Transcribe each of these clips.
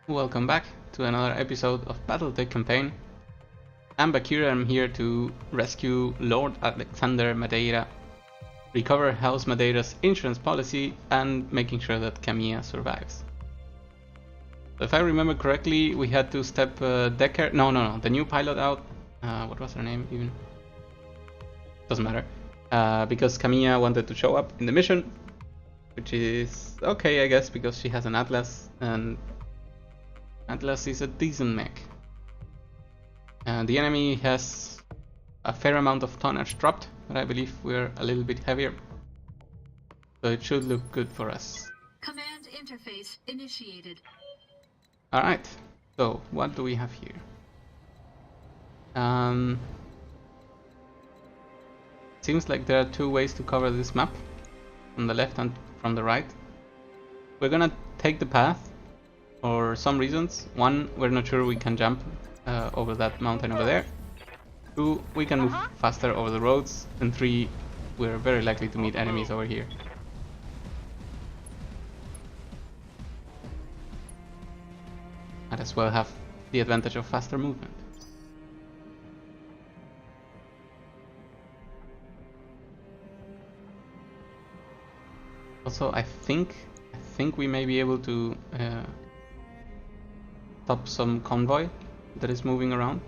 Welcome back to another episode of Battletech campaign. I'm Bakir. I'm here to rescue Lord Alexander Madeira, recover House Madeira's insurance policy, and making sure that Camilla survives. So if I remember correctly, we had to step Decker. No, the new pilot out. What was her name even? Doesn't matter. Because Camilla wanted to show up in the mission, which is okay, I guess, because she has an Atlas, and Atlas is a decent mech. The enemy has a fair amount of tonnage dropped, but I believe we're a little bit heavier, so it should look good for us. Command interface initiated. Alright, so what do we have here? Seems like there are two ways to cover this map, from the left and from the right. We're gonna take the path for some reasons. One, we're not sure we can jump over that mountain over there. Two, we can move faster over the roads. And three, we're very likely to meet enemies over here. Might as well have the advantage of faster movement. Also, I think we may be able to stop some convoy that is moving around,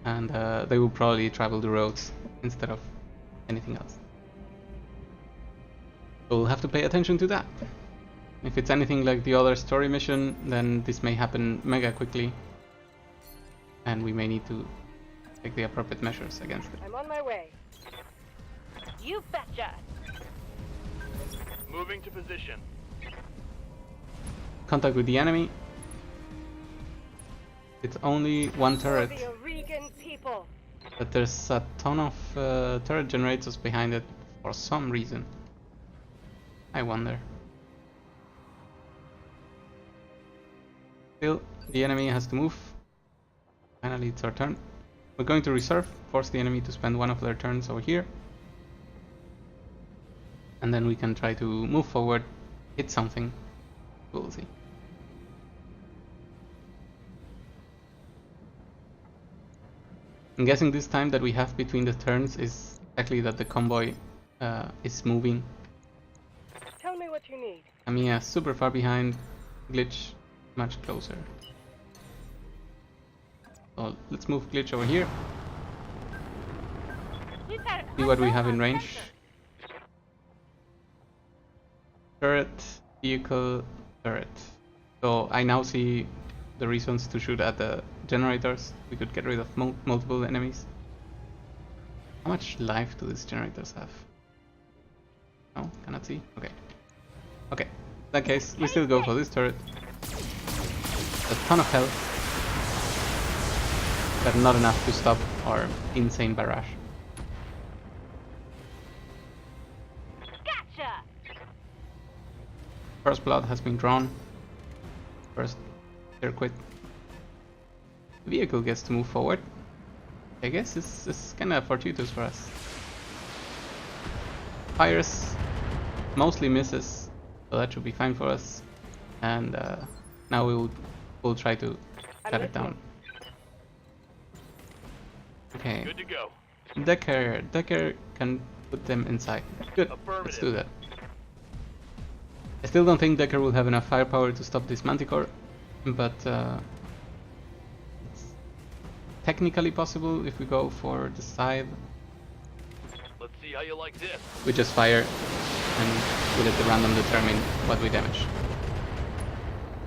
and they will probably travel the roads instead of anything else. We'll have to pay attention to that. If it's anything like the other story mission, then this may happen mega quickly, and we may need to take the appropriate measures against it. I'm on my way. You betcha! Moving to position. Contact with the enemy. It's only one turret, The Oregon people. but there's a ton of turret generators behind it for some reason. I wonder. Still, the enemy has to move. Finally, it's our turn. We're going to reserve, force the enemy to spend one of their turns over here. And then we can try to move forward, hit something. We'll see. I'm guessing this time that we have between the turns is exactly that the convoy is moving. Tell me what you need. Camilla super far behind, Glitch much closer. So let's move Glitch over here. See what we have in range. Turret, vehicle, turret. So I now see the reasons to shoot at the generators. We could get rid of multiple enemies. How much life do these generators have? No, cannot see. Okay. Okay. In that case, we still go for this turret. A ton of health, but not enough to stop our insane barrage. First blood has been drawn. First circuit. The vehicle gets to move forward. I guess this is kind of fortuitous for us. Fires, mostly misses, so that should be fine for us. And now we'll try to cut it down. Okay. Good to go. Decker can put them inside. Good. Let's do that. I still don't think Decker will have enough firepower to stop this Manticore, but it's technically possible if we go for the side. Let's see how you like this. We just fire and we let the random determine what we damage.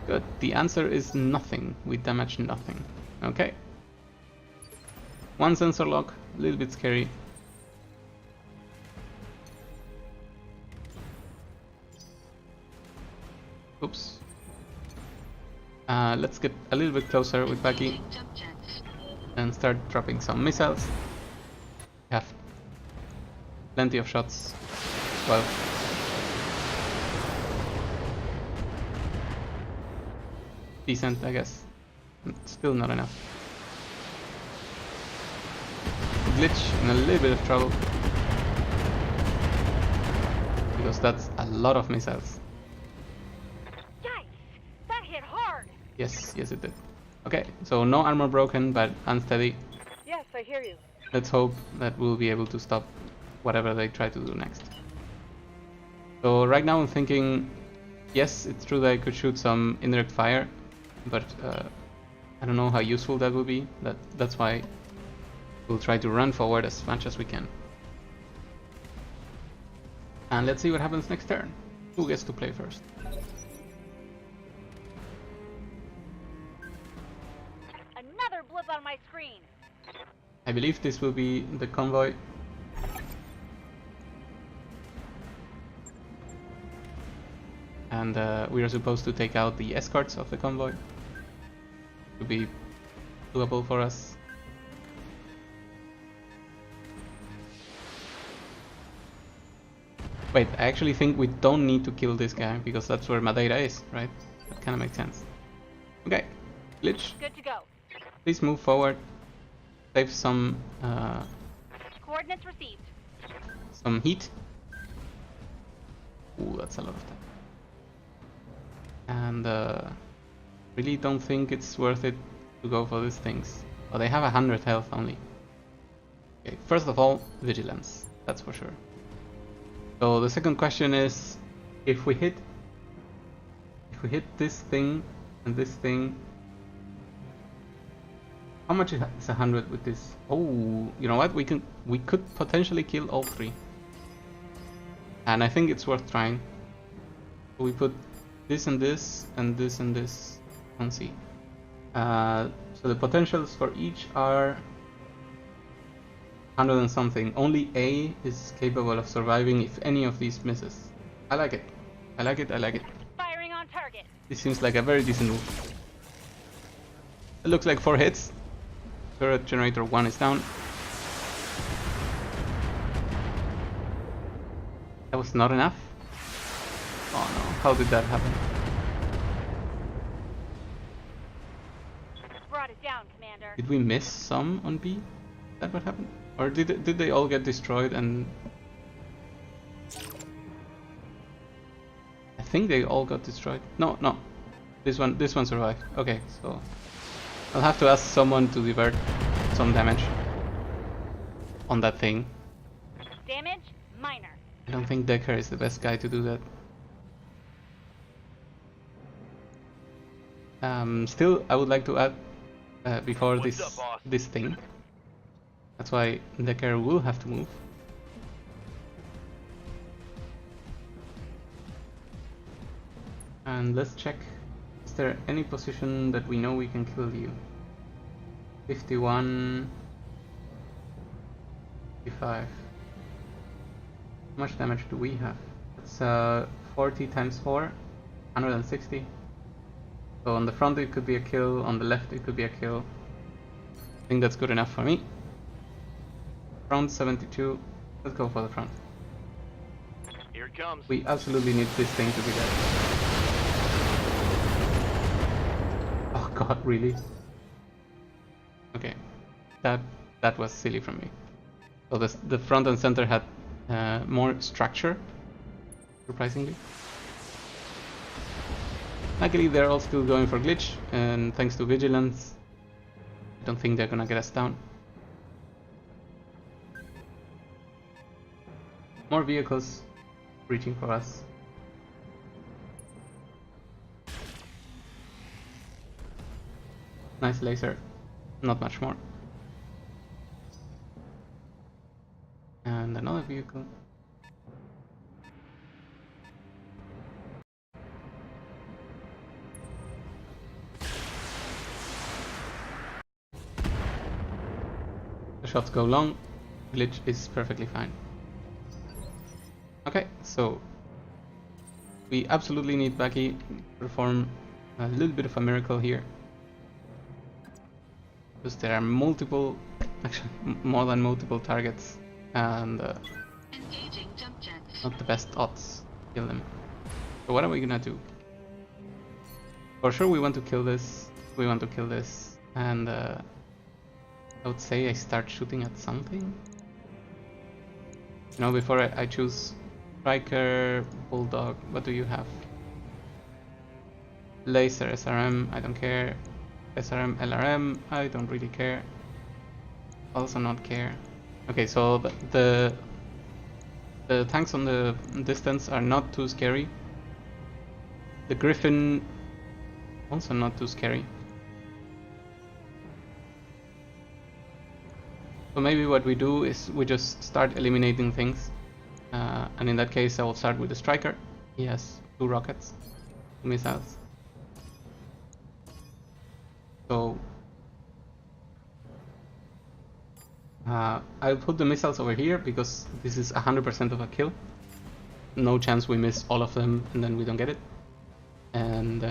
Good. The answer is nothing. We damage nothing. Okay. One sensor lock, a little bit scary. Oops. Let's get a little bit closer with Bucky and start dropping some missiles. We have plenty of shots. 12. Decent, I guess. Still not enough. Glitch in a little bit of trouble, because that's a lot of missiles. Yikes! That hit hard. Yes, yes it did. Okay, so no armor broken, but unsteady. Yes, I hear you. Let's hope that we'll be able to stop whatever they try to do next. So right now I'm thinking, yes, it's true that I could shoot some indirect fire, but I don't know how useful that will be. That's why we'll try to run forward as much as we can. And let's see what happens next turn. Who gets to play first? Another blip on my screen. I believe this will be the convoy. And we are supposed to take out the escorts of the convoy. To be doable for us. Wait, I actually think we don't need to kill this guy because that's where Madeira is, right? That kind of makes sense. Okay, Glitch, Good to go. please move forward. Save some Coordinates received. heat. Ooh, that's a lot of time. And really don't think it's worth it to go for these things. Oh, they have 100 health only. Okay, first of all, vigilance. That's for sure. So the second question is, if we hit this thing and this thing, how much is 100 with this? Oh, you know what? We could potentially kill all three, and I think it's worth trying. So we put this and this and this and this on C. So the potentials for each are 100 and something. Only A is capable of surviving if any of these misses. I like it. I like it. I like it. Firing on target. This seems like a very decent move. It looks like 4 hits. Turret generator 1 is down. That was not enough. Oh no, how did that happen? Brought it down, Commander. Did we miss some on B? Is that what happened? Or did they all get destroyed and... I think they all got destroyed. No, no. This one survived. Okay, so I'll have to ask someone to divert some damage on that thing. Damage minor. I don't think Decker is the best guy to do that. Still, I would like to add before What's up, boss? this thing. That's why Decker will have to move. And let's check. Is there any position that we know we can kill you? 51, 55. How much damage do we have? It's 40 times 4, 160. So on the front it could be a kill, on the left it could be a kill. I think that's good enough for me. Front 72. Let's go for the front. Here it comes. We absolutely need this thing to be dead. Oh god, really? Okay, that was silly from me. So the front and center had more structure, surprisingly. Luckily they're all still going for glitch, and thanks to vigilance, I don't think they're gonna get us down. More vehicles reaching for us. Nice laser, not much more. And another vehicle. The shots go long, glitch is perfectly fine. Okay, so we absolutely need Becky to perform a little bit of a miracle here. Because there are multiple, actually more than multiple targets, and Engaging jump jets. not the best odds to kill them. So what are we gonna do? For sure we want to kill this, and I would say I start shooting at something. You know, before I choose Striker, Bulldog, what do you have? Laser SRM, I don't care. SRM LRM, I don't really care. Also not care. Okay, so the tanks on the distance are not too scary. The Griffin also not too scary. So maybe what we do is we just start eliminating things. And in that case I will start with the Striker. He has 2 rockets, 2 missiles. So I'll put the missiles over here because this is 100% of a kill. No chance we miss all of them and then we don't get it. And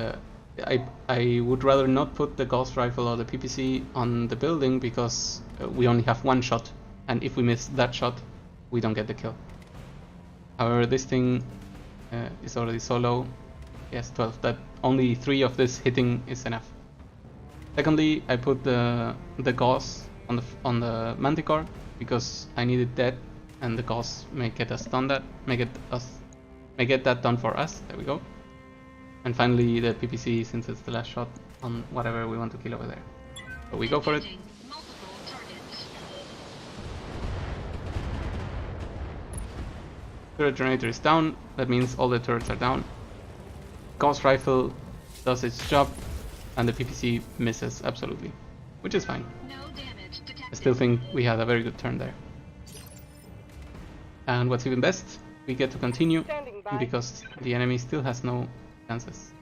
I would rather not put the Ghost Rifle or the PPC on the building because we only have 1 shot, and if we miss that shot, we don't get the kill. However, this thing is already so low. Yes, 12. That only 3 of this hitting is enough. Secondly, I put the Gauss on the Manticore because I need it dead, and the Gauss may get us done that. May get that done for us. There we go. And finally, the PPC, since it's the last shot on whatever we want to kill over there. So we go for it. Engaging multiple targets. Turret generator is down. That means all the turrets are down. Gauss Rifle does its job, and the PPC misses absolutely, which is fine. No damage detected. I still think we had a very good turn there. And what's even best, we get to continue because the enemy still has no chances.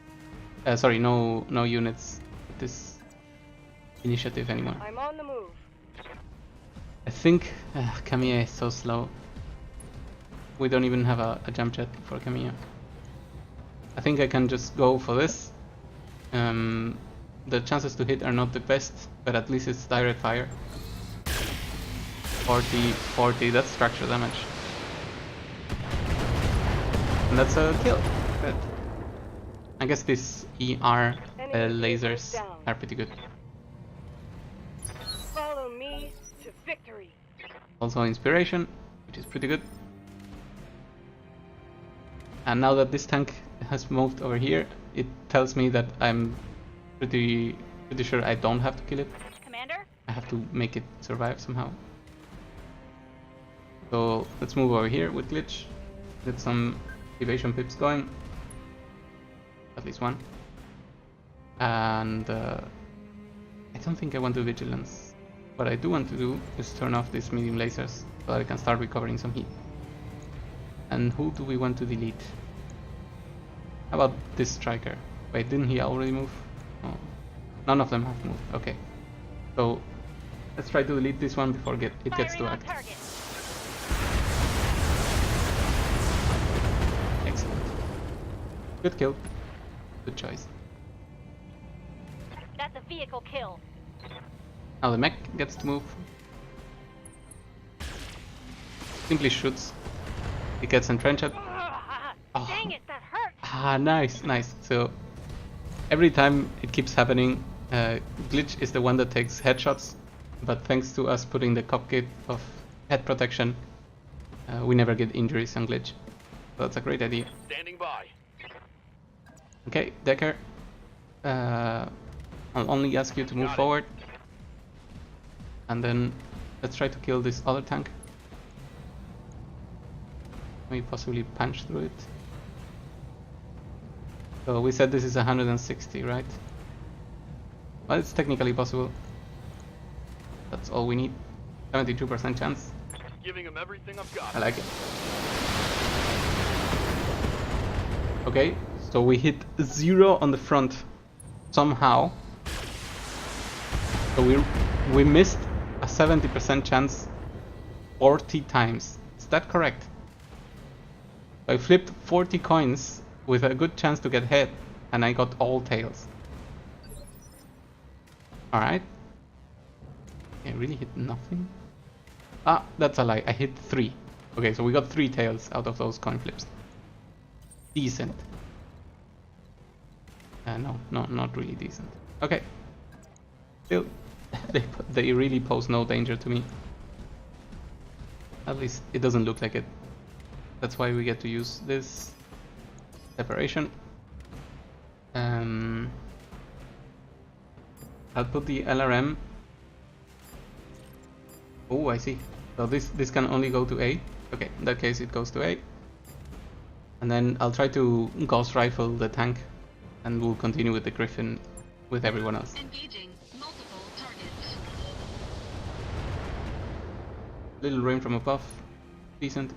Sorry, no units with this initiative anymore. I'm on the move. I think Kamiya is so slow. We don't even have a jump jet for Kamiya. I think I can just go for this. The chances to hit are not the best, but at least it's direct fire. 40, that's structure damage. And that's a kill. Good. I guess these ER lasers are pretty good. Follow me to victory. Also inspiration, which is pretty good. And now that this tank has moved over here, it tells me that I'm pretty sure I don't have to kill it. Commander? I have to make it survive somehow. So let's move over here with Glitch. Get some evasion pips going. At least one. And I don't think I want to vigilance. What I do want to do is turn off these medium lasers so that I can start recovering some heat. And who do we want to delete? How about this Striker? Wait, didn't he already move? Oh. None of them have moved. Okay. So let's try to delete this one before it gets to Firing on act. target. Excellent. Good kill. Good choice. That's a vehicle kill. Now the mech gets to move. Simply shoots. It gets entrenched. Oh. Dang it, that hurt. Ah, nice. So every time it keeps happening, Glitch is the one that takes headshots, but thanks to us putting the cupcake of head protection, we never get injuries on Glitch. So that's a great idea. Standing by. Okay, Decker, I'll only ask you to move Got it. forward, and then let's try to kill this other tank. Maybe possibly punch through it. So we said this is 160, right? Well, it's technically possible. That's all we need. 72% chance. Giving him everything I've got. I like it. Okay, so we hit 0 on the front somehow. So we missed a 70% chance 40 times. Is that correct? I flipped 40 coins with a good chance to get hit, and I got all tails. Alright. I really hit nothing? Ah, that's a lie. I hit 3. Okay, so we got 3 tails out of those coin flips. Decent. No, not really decent. Okay. Still, they really pose no danger to me. At least it doesn't look like it. That's why we get to use this separation. Um, I'll put the LRM. Oh, I see. So this can only go to A. Okay, in that case it goes to A. And then I'll try to ghost rifle the tank, and we'll continue with the Griffin with everyone else. Engaging multiple targets. Little rain from above, decent.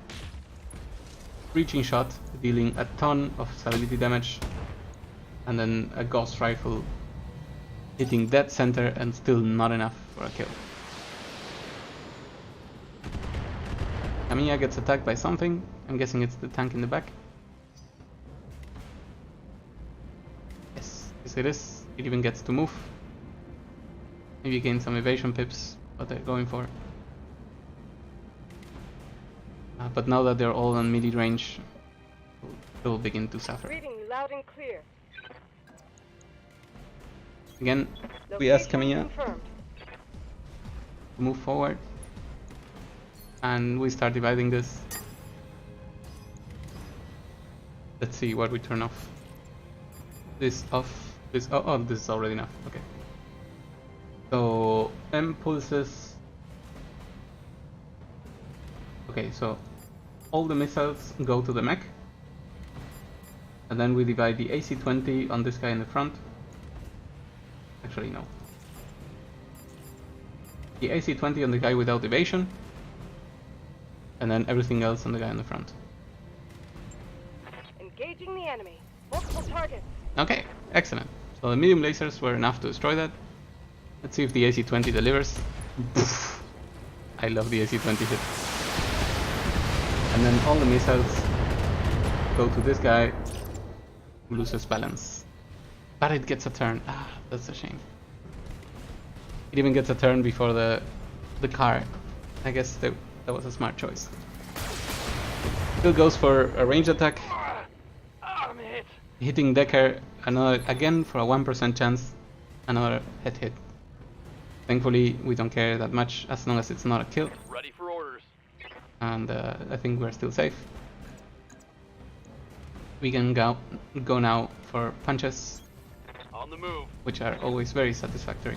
Reaching shot, dealing a ton of stability damage, and then a ghost rifle hitting dead center and still not enough for a kill. Kamiya gets attacked by something. I'm guessing it's the tank in the back. Yes, it is. It even gets to move. Maybe gain some evasion pips, what they're going for. But now that they're all on melee range, they'll begin to suffer. Reading you loud and clear. Again, we ask Location Kamiya confirmed. to move forward, and we start dividing this. Let's see what we turn off. This off. This oh, this is already enough. Okay. So M pulses. Okay, so all the missiles go to the mech, and then we divide the AC-20 on this guy in the front. Actually, no. The AC-20 on the guy without evasion, and then everything else on the guy in the front. Engaging the enemy. Multiple targets. Okay, excellent. So the medium lasers were enough to destroy that. Let's see if the AC-20 delivers. I love the AC-20 hit. And then all the missiles go to this guy who loses balance. But it gets a turn. Ah, that's a shame. It even gets a turn before the car. I guess that was a smart choice. Still goes for a range attack. I'm hit. Hitting Decker another again for a 1% chance. Another head hit. Thankfully, we don't care that much as long as it's not a kill. Ready for orders. And I think we're still safe. We can go now for punches, On the move. which are always very satisfactory.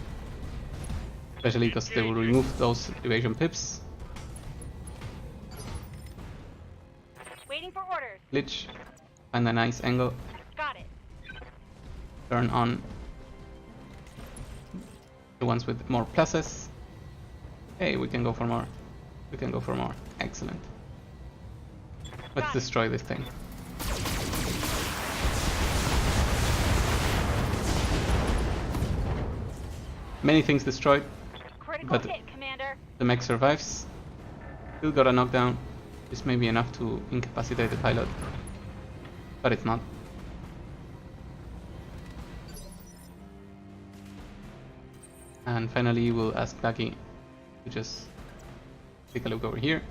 Especially because they will remove those evasion pips. Waiting for orders. Glitch, find a nice angle, Got it. turn on the ones with more pluses. Hey, we can go for more. We can go for more. Excellent. Let's destroy this thing. Many things destroyed. Critical But hit, Commander. the mech survives. Still got a knockdown. This may be enough to incapacitate the pilot, but it's not. And finally, we'll ask Blackie to just take a look over here.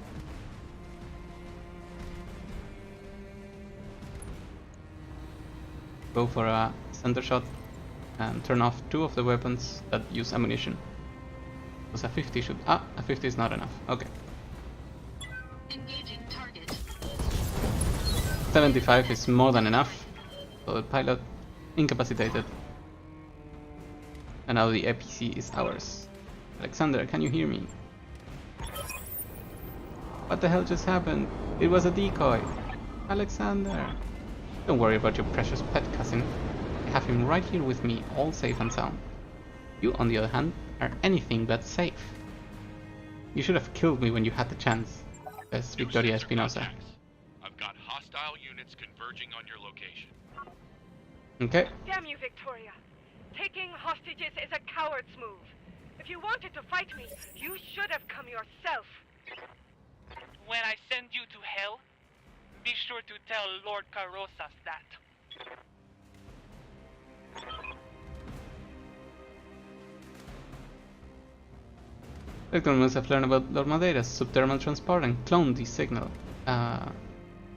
Go for a center shot and turn off 2 of the weapons that use ammunition. Because a 50 should... Ah, a 50 is not enough. Okay. Engaging target. 75 is more than enough. So the pilot incapacitated. And now the APC is ours. Alexander, can you hear me? What the hell just happened? It was a decoy. Alexander. Don't worry about your precious pet cousin. I have him right here with me, all safe and sound. You, on the other hand, are anything but safe. You should have killed me when you had the chance. Says Victoria Espinosa. I've got hostile units converging on your location. Okay. Damn you, Victoria. Taking hostages is a coward's move. If you wanted to fight me, you should have come yourself. When I send you to hell, be sure to tell Lord Carrozas that. Electron must have learned about Lord Madeira's subthermal transport and cloned the signal.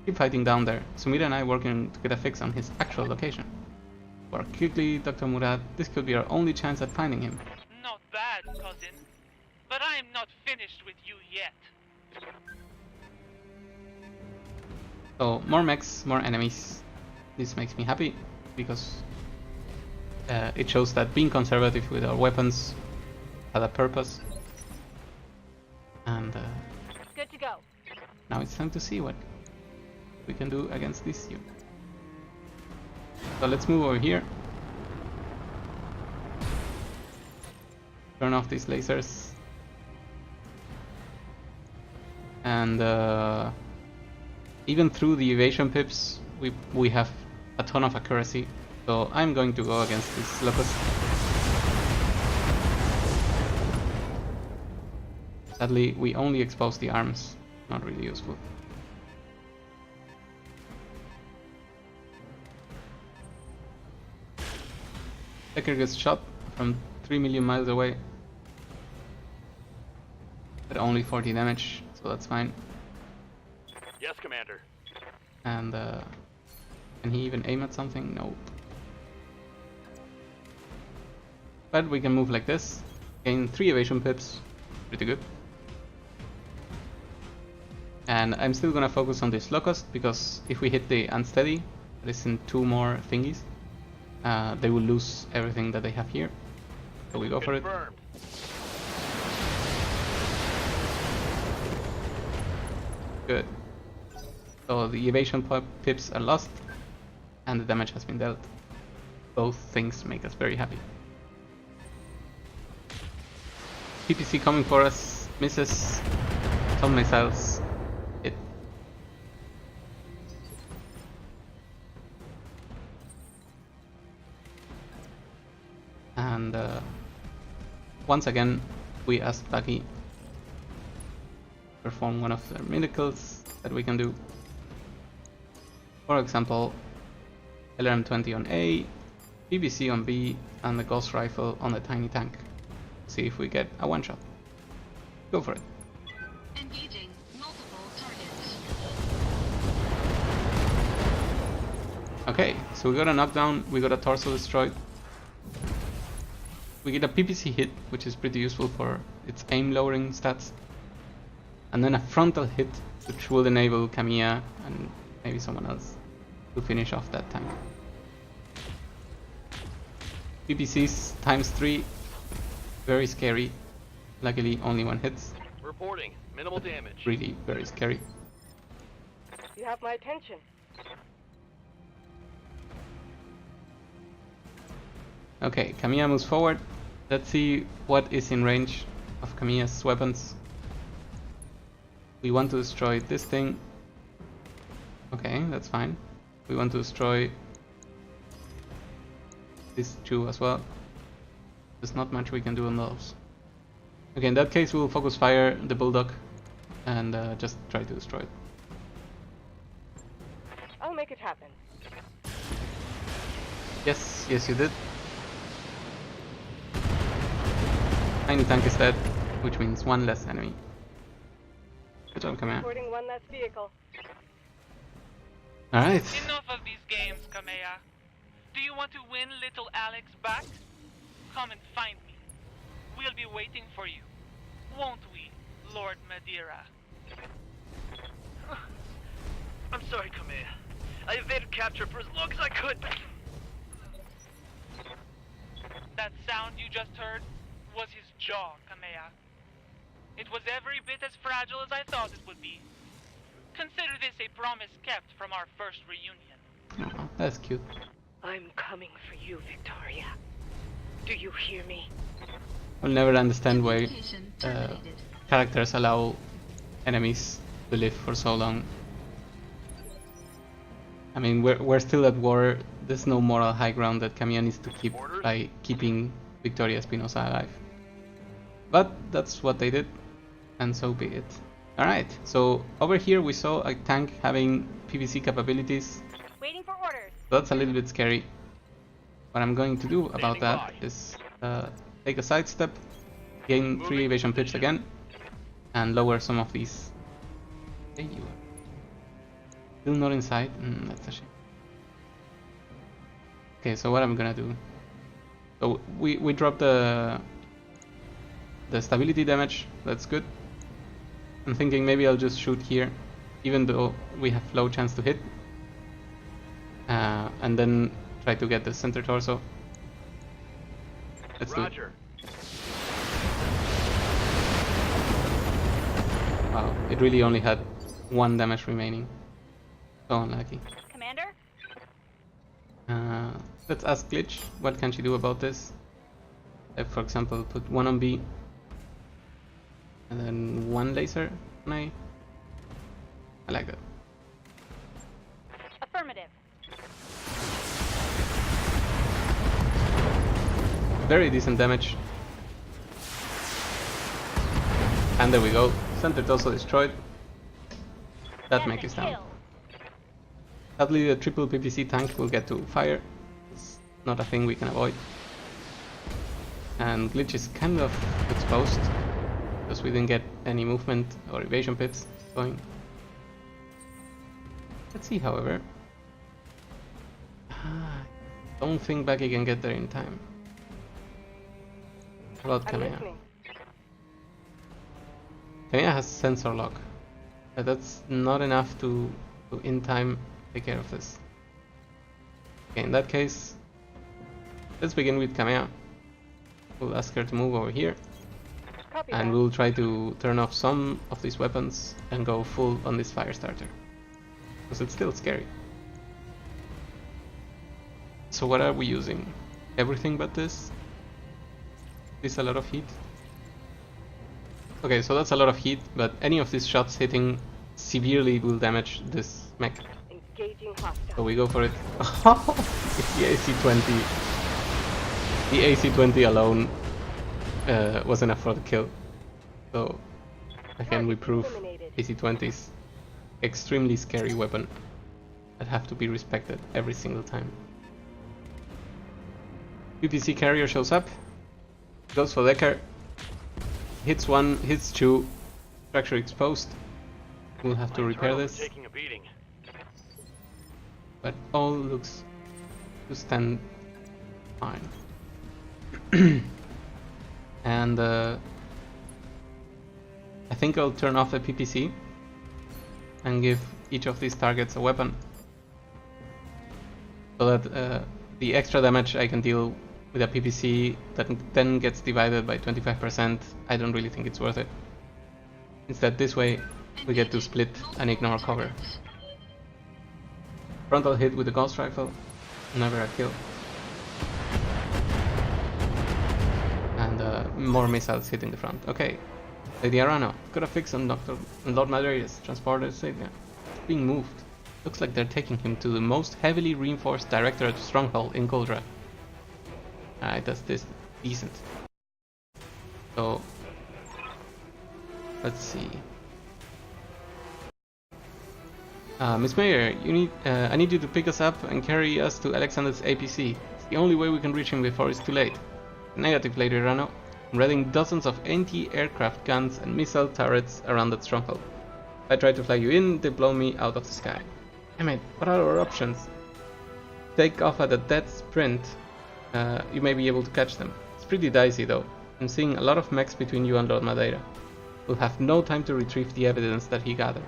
Keep fighting down there. Sumira and I working to get a fix on his actual location. Work quickly, Dr. Murad. This could be our only chance at finding him. Not bad, cousin. But I am not finished with you yet. So, more mechs, more enemies. This makes me happy, because It shows that being conservative with our weapons had a purpose. And Good to go. now it's time to see what we can do against this unit. So let's move over here. Turn off these lasers. And even through the evasion pips, we have a ton of accuracy. So I'm going to go against this locust. Sadly, we only expose the arms. Not really useful. Decker gets shot from 3 million miles away. But only 40 damage, so that's fine. Yes, Commander. And can he even aim at something? Nope. But we can move like this. Gain 3 evasion pips. Pretty good. And I'm still gonna focus on this locust, because if we hit the unsteady, that is in 2 more thingies, they will lose everything that they have here. So we go for it. Confirmed. Good. So the evasion pips are lost, and the damage has been dealt. Both things make us very happy. PPC coming for us, misses. Some missiles hit. And once again, we ask Bucky perform one of the miracles that we can do. For example, LRM-20 on A, BBC on B, and the Ghost Rifle on the tiny tank. See if we get a one-shot. Go for it. Engaging multiple targets. Okay, so we got a knockdown, we got a torso destroyed. We get a PPC hit, which is pretty useful for its aim lowering stats. And then a frontal hit, which will enable Kamiya and maybe someone else to finish off that tank. PPCs times 3, very scary. Luckily only 1 hits, Reporting. Minimal damage. really very scary. You have my attention. Okay, Kamiya moves forward. Let's see what is in range of Kamiya's weapons. We want to destroy this thing. Okay, that's fine. We want to destroy these 2 as well. There's not much we can do on those. Okay, in that case we'll focus fire the Bulldog and just try to destroy it. I'll make it happen. Yes, yes you did. Tiny tank is dead, which means 1 less enemy. Good job, Kamiya. Reporting 1 less vehicle. Alright. Enough of these games, Kamea. Do you want to win little Alex back? Come and find me. We'll be waiting for you. Won't we, Lord Madeira? I'm sorry, Kamea. I evaded capture for as long as I could. That sound you just heard was his jaw, Kamea. It was every bit as fragile as I thought it would be. Consider this a promise kept from our first reunion. Oh, that's cute. I'm coming for you, Victoria. Do you hear me? I'll never understand why Communication terminated. characters allow enemies to live for so long. I mean, we're still at war. There's no moral high ground that Kamiya needs to keep by keeping Victoria Espinosa alive. But that's what they did, and so be it. Alright, so over here we saw a tank having PVC capabilities. Waiting for orders. That's a little bit scary. What I'm going to do about that is take a sidestep, gain 3 evasion pips again, and lower some of these. There you are. Still not inside? That's a shame. Okay, so what I'm gonna do. So we dropped the stability damage, that's good. I'm thinking maybe I'll just shoot here, even though we have low chance to hit. And then try to get the center torso. Let's do it. Roger. Wow, it really only had 1 damage remaining. So unlucky. Commander? Let's ask Glitch, what can she do about this? For example, put 1 on B. And then 1 laser on A. I like that. Affirmative. Very decent damage. And there we go. Center also destroyed. That mech is down. Sadly, the triple PPC tank will get to fire. It's not a thing we can avoid. And Glitch is kind of exposed because we didn't get any movement or evasion pits going. Let's see, however. Don't think Becky can get there in time. How about Kamea? Kamea has sensor lock, but that's not enough to in time take care of this. Okay, in that case, let's begin with Kamea. We'll ask her to move over here, and we'll try to turn off some of these weapons and go full on this fire starter, because it's still scary. So what are we using? Everything but this? This a lot of heat? Okay, so that's a lot of heat, but any of these shots hitting severely will damage this mech. Engaging hostile. So we go for it. It's the AC-20. The AC-20 alone was enough for the kill. So again, we prove AC-20's extremely scary weapon that have to be respected every single time. PPC carrier shows up, goes for Decker, hits 1, hits 2, structure exposed. We'll have to repair this, Taking a beating. but all looks to stand fine. And I think I'll turn off the PPC and give each of these targets a weapon, so that the extra damage I can deal with a PPC that then gets divided by 25%, I don't really think it's worth it. Instead, this way we get to split and ignore cover. Frontal hit with the ghost rifle, never a kill. And more missiles hitting the front. Okay, Lady Arano, got a fix on Lord Madeida's transporter Savior. It's being moved. Looks like they're taking him to the most heavily reinforced Directorate stronghold in Goldra. Alright, that's this decent. So let's see. Miss Mayer, you need I need you to pick us up and carry us to Alexander's APC. It's the only way we can reach him before it's too late. Negative, Lady Rano. I'm reading dozens of anti-aircraft guns and missile turrets around that stronghold. If I try to fly you in, they blow me out of the sky. Damn it, what are our options? Take off at a dead sprint. You may be able to catch them. It's pretty dicey though. I'm seeing a lot of mechs between you and Lord Madeira. We'll have no time to retrieve the evidence that he gathered.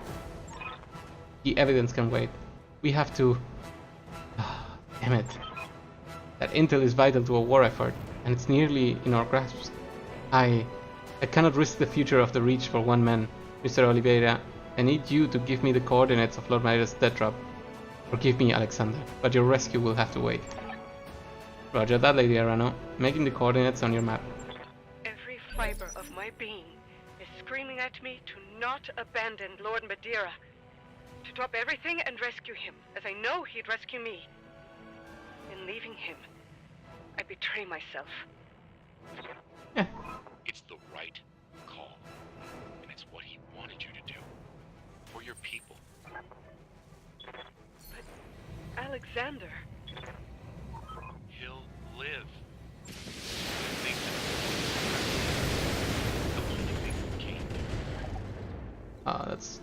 The evidence can wait. We have to... damn it. That intel is vital to a war effort, and it's nearly in our grasp. I cannot risk the future of the Reach for one man. Mr. Oliveira, I need you to give me the coordinates of Lord Madeira's death drop. Forgive me, Alexander, but your rescue will have to wait. Roger that, Lady Arano. Making the coordinates on your map. Every fiber of my being is screaming at me to not abandon Lord Madeira. To drop everything and rescue him, as I know he'd rescue me. In leaving him, I betray myself. Yeah. It's the right call. And it's what he wanted you to do. For your people. But Alexander... He'll live.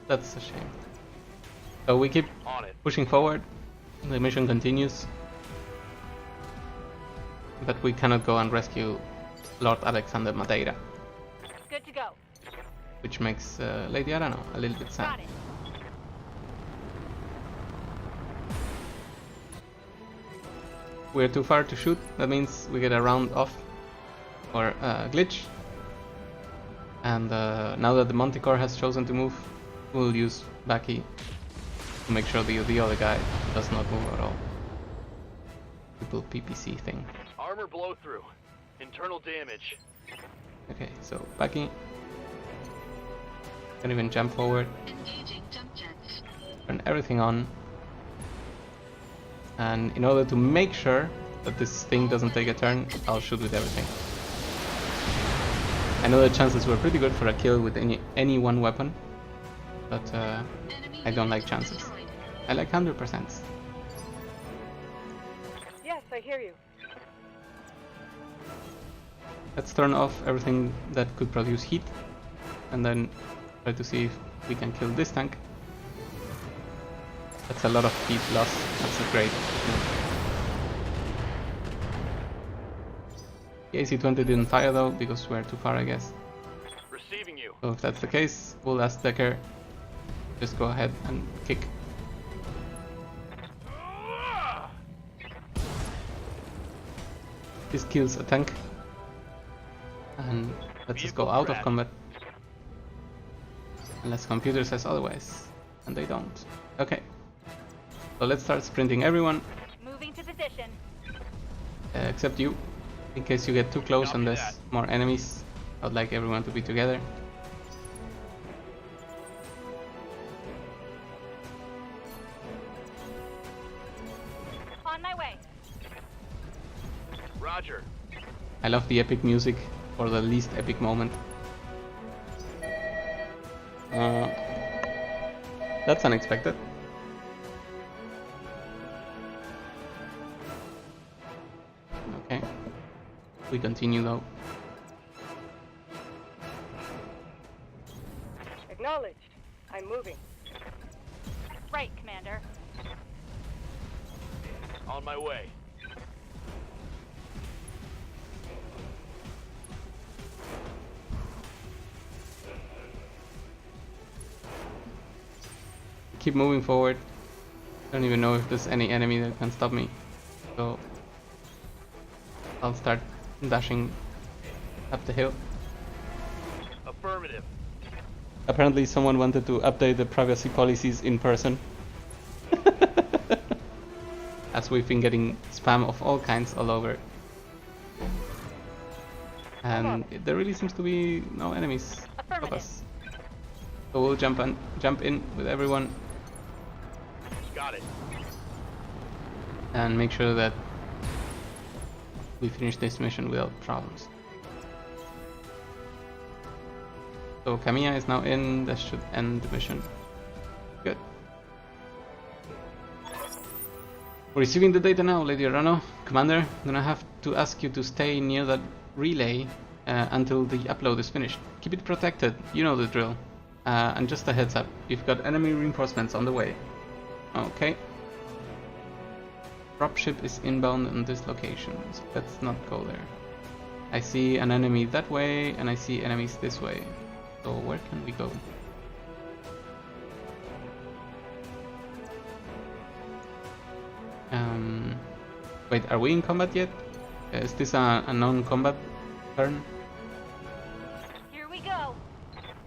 That's a shame. So we keep On it. pushing forward. The mission continues. But we cannot go and rescue Lord Alexander Madeira, Good to go. which makes Lady Arano a little bit sad. Got it. We're too far to shoot, that means we get a round off. or glitch. And now that the Manticore has chosen to move, we'll use Baki to make sure the other guy does not move at all. Little PPC thing. Armor blow through. Internal damage. Okay, so Baki can even jump forward, Engaging jump jets. turn everything on, and in order to make sure that this thing doesn't take a turn, I'll shoot with everything. I know the chances were pretty good for a kill with any one weapon, but Enemy I don't like unit chances. destroyed. I like 100%. Yes, I hear you. Let's turn off everything that could produce heat, and then try to see if we can kill this tank. That's a lot of heat loss. That's a great. The AC-20 didn't fire though, because we're too far, I guess. Receiving you. So if that's the case, we'll ask Decker just go ahead and kick. This kills a tank and lets us go out of combat, unless computer says otherwise, and they don't. Okay, so let's start sprinting everyone, Moving to position. except you, in case you get too close and there's more enemies. I'd like everyone to be together. On my way. Roger. I love the epic music for the least epic moment. That's unexpected. Okay, we continue though. Acknowledged. I'm moving. Right, Commander. On my way. Keep moving forward. Don't even know if there's any enemy that can stop me, so I'll start dashing up the hill. Affirmative. Apparently someone wanted to update the privacy policies in person. As we've been getting spam of all kinds all over. And there really seems to be no enemies of us. So we'll jump in with everyone Got it. and make sure that we finish this mission without problems. So Kamiya is now in, that should end the mission. Good. We're receiving the data now, Lady Arano. Commander, I'm gonna have to ask you to stay near that relay until the upload is finished. Keep it protected, you know the drill. And just a heads up, you've got enemy reinforcements on the way. Okay. Dropship is inbound on this location, so let's not go there. I see an enemy that way, and I see enemies this way. So where can we go? Wait, are we in combat yet? Is this a non-combat turn? Here we go.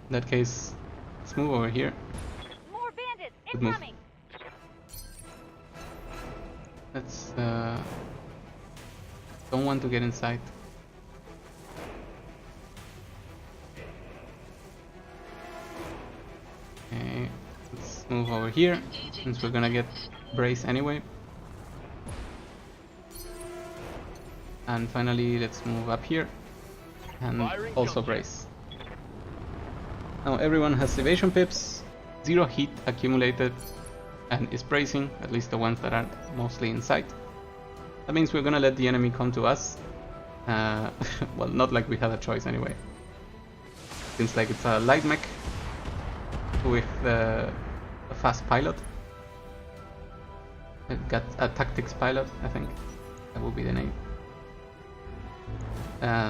In that case, let's move over here. More bandits Good move. incoming. Let's don't want to get inside. Okay, let's move over here since we're gonna get brace anyway. And finally, let's move up here and also brace. Now everyone has evasion pips, 0 heat accumulated, and is bracing, at least the ones that are mostly in sight. That means we're gonna let the enemy come to us. Well, not like we had a choice anyway. Seems like it's a light mech with a fast pilot. It got a tactics pilot, I think. That would be the name.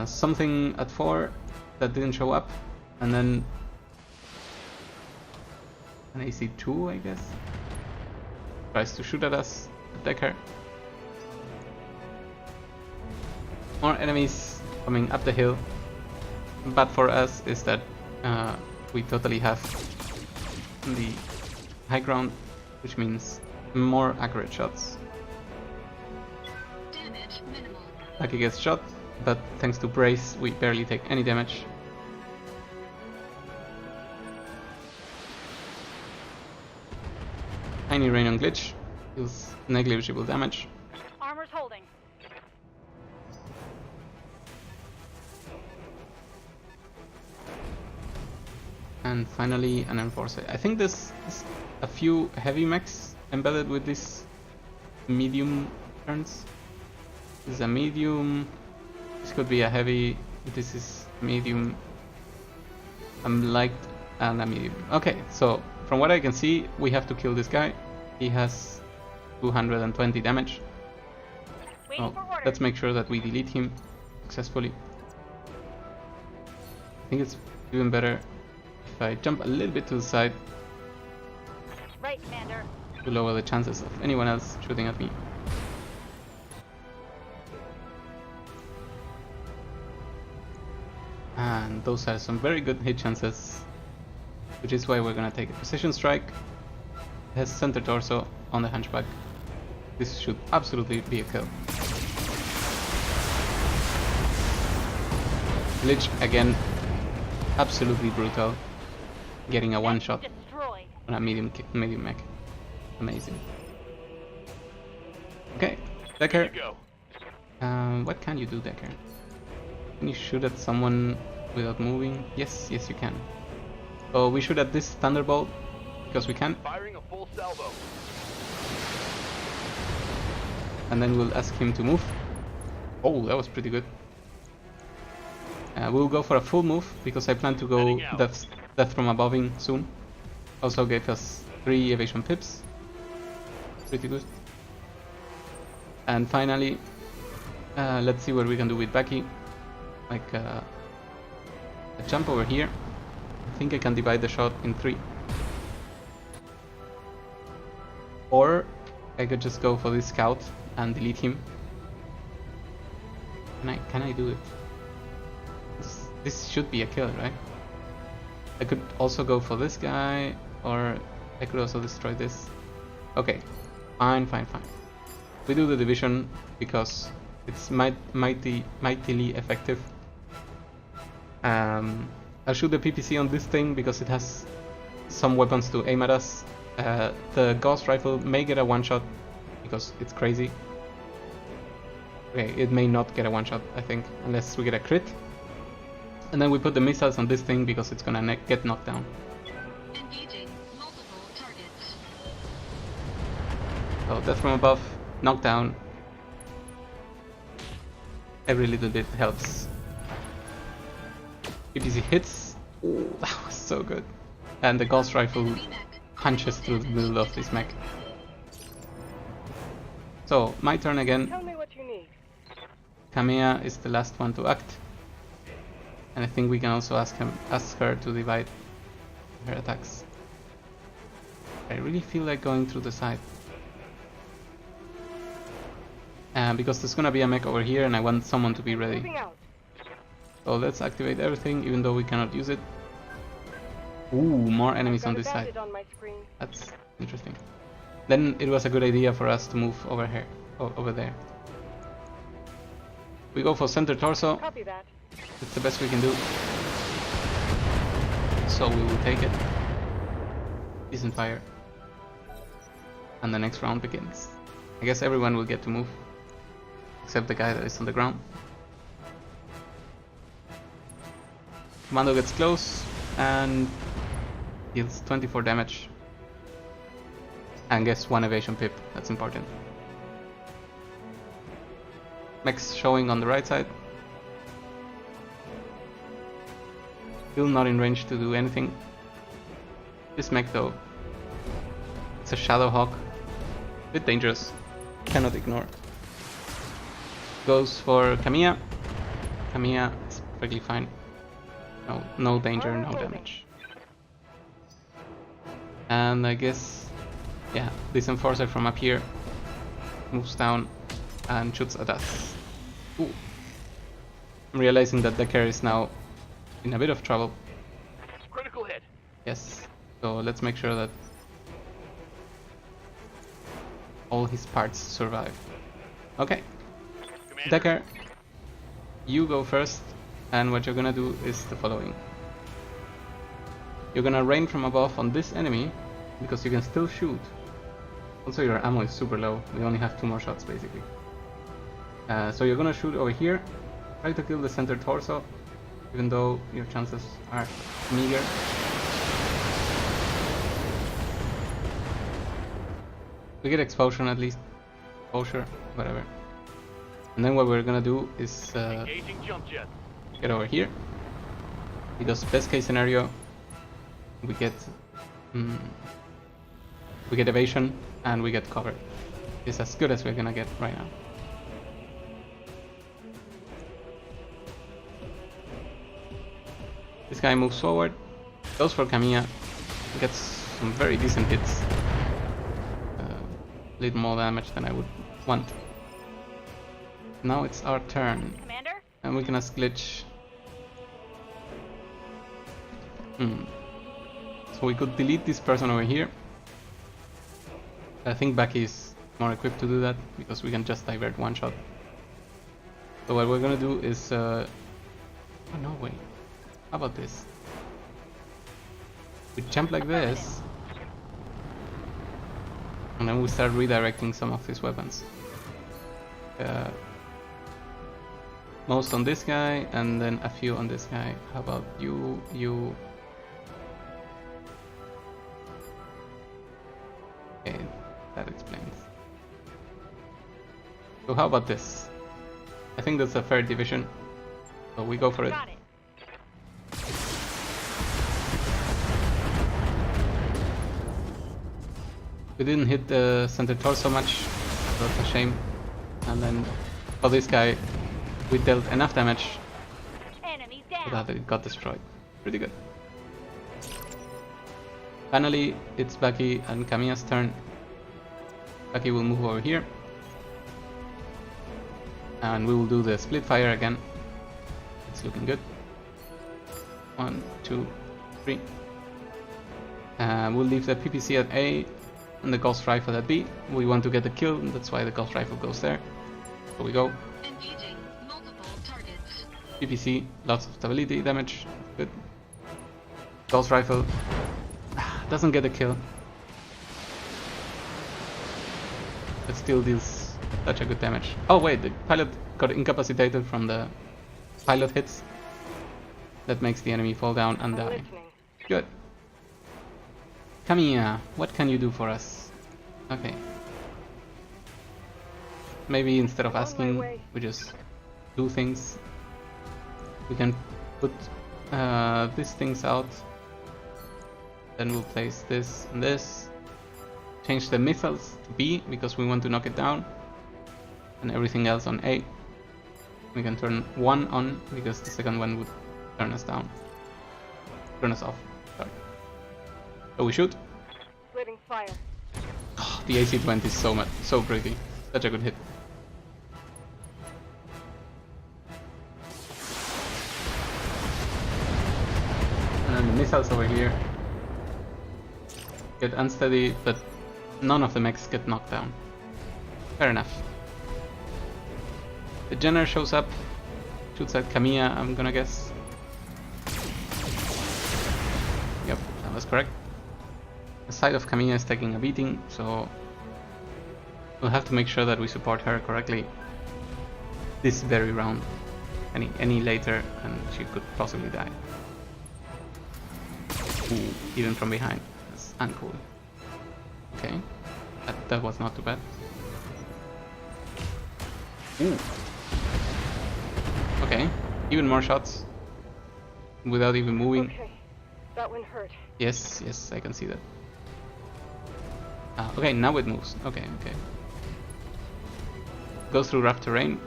Something at 4 that didn't show up, and then an AC-2, I guess. Tries to shoot at us, attack her. More enemies coming up the hill. Bad for us is that we totally have the high ground, which means more accurate shots. Damage minimal. Lucky gets shot, but thanks to Brace, we barely take any damage. Tiny rain on glitch deals negligible damage. Armor's holding. And finally an enforcer. I think there's a few heavy mechs embedded with this medium turns. This is a medium, this could be a heavy, this is medium, a light and a medium. Okay, so from what I can see, we have to kill this guy. He has 220 damage. Waiting Oh, for orders. let's make sure that we delete him successfully. I think it's even better if I jump a little bit to the side Right, Commander. to lower the chances of anyone else shooting at me. And those are some very good hit chances, which is why we're gonna take a precision strike. It has center torso on the hunchback. This should absolutely be a kill. Glitch again, absolutely brutal. Getting a one shot Destroyed. on a medium mech. Amazing. Okay, Decker. Go. What can you do, Decker? Can you shoot at someone without moving? Yes, yes you can. So we shoot at this Thunderbolt because we can, Firing a full salvo. and then we'll ask him to move. Oh, that was pretty good. We'll go for a full move because I plan to go Heading out. death from aboving soon. Also gave us 3 evasion pips. Pretty good. And finally, let's see what we can do with Becky. Like a jump over here. I think I can divide the shot in 3. Or I could just go for this scout and delete him. Can I do it? This should be a kill, right? I could also go for this guy, or I could also destroy this. Okay, fine. We do the division because it's mightily effective. I'll shoot the PPC on this thing because it has some weapons to aim at us. The Gauss rifle may get a one-shot because it's crazy. Okay, it may not get a one-shot, I think, unless we get a crit. And then we put the missiles on this thing because it's gonna get knocked down. Engaging multiple targets. So death from above, knockdown. Every little bit helps. PPC hits. Ooh, that was so good. And the Gauss rifle Enemy mech. punches through the middle of this mech. So, my turn again. Tell me what you need. Kamea is the last one to act. And I think we can also ask her to divide her attacks. I really feel like going through the side. Because there's gonna be a mech over here and I want someone to be ready. Moving out. So let's activate everything even though we cannot use it. Ooh, more enemies on Got a this side. bandit on my screen. That's interesting. Then it was a good idea for us to move over here, over there. We go for center torso. Copy that. It's the best we can do. So we will take it. Decent fire. And the next round begins. I guess everyone will get to move. Except the guy that is on the ground. Commando gets close and deals 24 damage. And gets 1 evasion pip, that's important. Mechs showing on the right side. Still not in range to do anything. This mech though, it's a Shadow Hawk. Bit dangerous, cannot ignore. Goes for Kamiya. Kamiya is perfectly fine. No danger, no damage. And I guess, yeah, this enforcer from up here moves down and shoots at us. Ooh. I'm realizing that Decker is now in a bit of trouble. Critical hit. Yes, so let's make sure that all his parts survive. Okay, Commander. Decker, you go first, and what you're gonna do is the following. You're gonna rain from above on this enemy, because you can still shoot. Also, your ammo is super low. We only have 2 more shots, basically. So you're gonna shoot over here, try to kill the center torso, even though your chances are meager. We get explosion at least. Exposure, whatever. And then what we're gonna do is Engaging jump jet. get over here. Because best case scenario, we get evasion and we get cover. It's as good as we're gonna get right now. This guy moves forward, goes for Kamiya, gets some very decent hits. A little more damage than I would want. Now it's our turn, Commander? and we can ask Glitch. So we could delete this person over here. I think Baki is more equipped to do that because we can just divert one shot. So what we're gonna do is oh no, wait. How about this? We jump like this, and then we start redirecting some of his weapons. Most on this guy, and then a few on this guy. How about you? Okay, that explains. So how about this? I think that's a fair division. So we go for it. Got it. We didn't hit the center torso much, so that's a shame. And then for this guy, we dealt enough damage Enemies so down. that it got destroyed. Pretty good. Finally, it's Baki and Kamiya's turn. Baki will move over here. And we will do the split fire again. It's looking good. 1, 2, 3. We'll leave the PPC at A and the Ghost Rifle at B. We want to get the kill, and that's why the Ghost Rifle goes there. So we go. Engaging multiple targets. PPC, lots of stability damage. Good. Ghost Rifle doesn't get a kill. But still deals such a good damage. Oh wait, the pilot got incapacitated from the pilot hits. That makes the enemy fall down and I'm die. listening. Good. Kamiya, what can you do for us? Okay. Maybe instead of On my asking, way. we just do things. We can put these things out. Then we'll place this and this. Change the missiles to B because we want to knock it down. And everything else on A. We can turn one on because the second one would turn us down. Turn us off. Sorry. So we shoot. Splitting fire. Oh, the AC-20 is so pretty. Such a good hit. And then the missiles over here get unsteady, but none of the mechs get knocked down. Fair enough. The Jenner shows up, shoots at Kamiya, I'm gonna guess. Yep, that was correct. The side of Kamiya is taking a beating, so we'll have to make sure that we support her correctly this very round. Any later and she could possibly die. Ooh, even from behind. That's uncool. Okay, that was not too bad. Ooh. Okay, even more shots without even moving. Okay, that one hurt. Yes, I can see that. Okay, now it moves. Okay. Goes through rough terrain,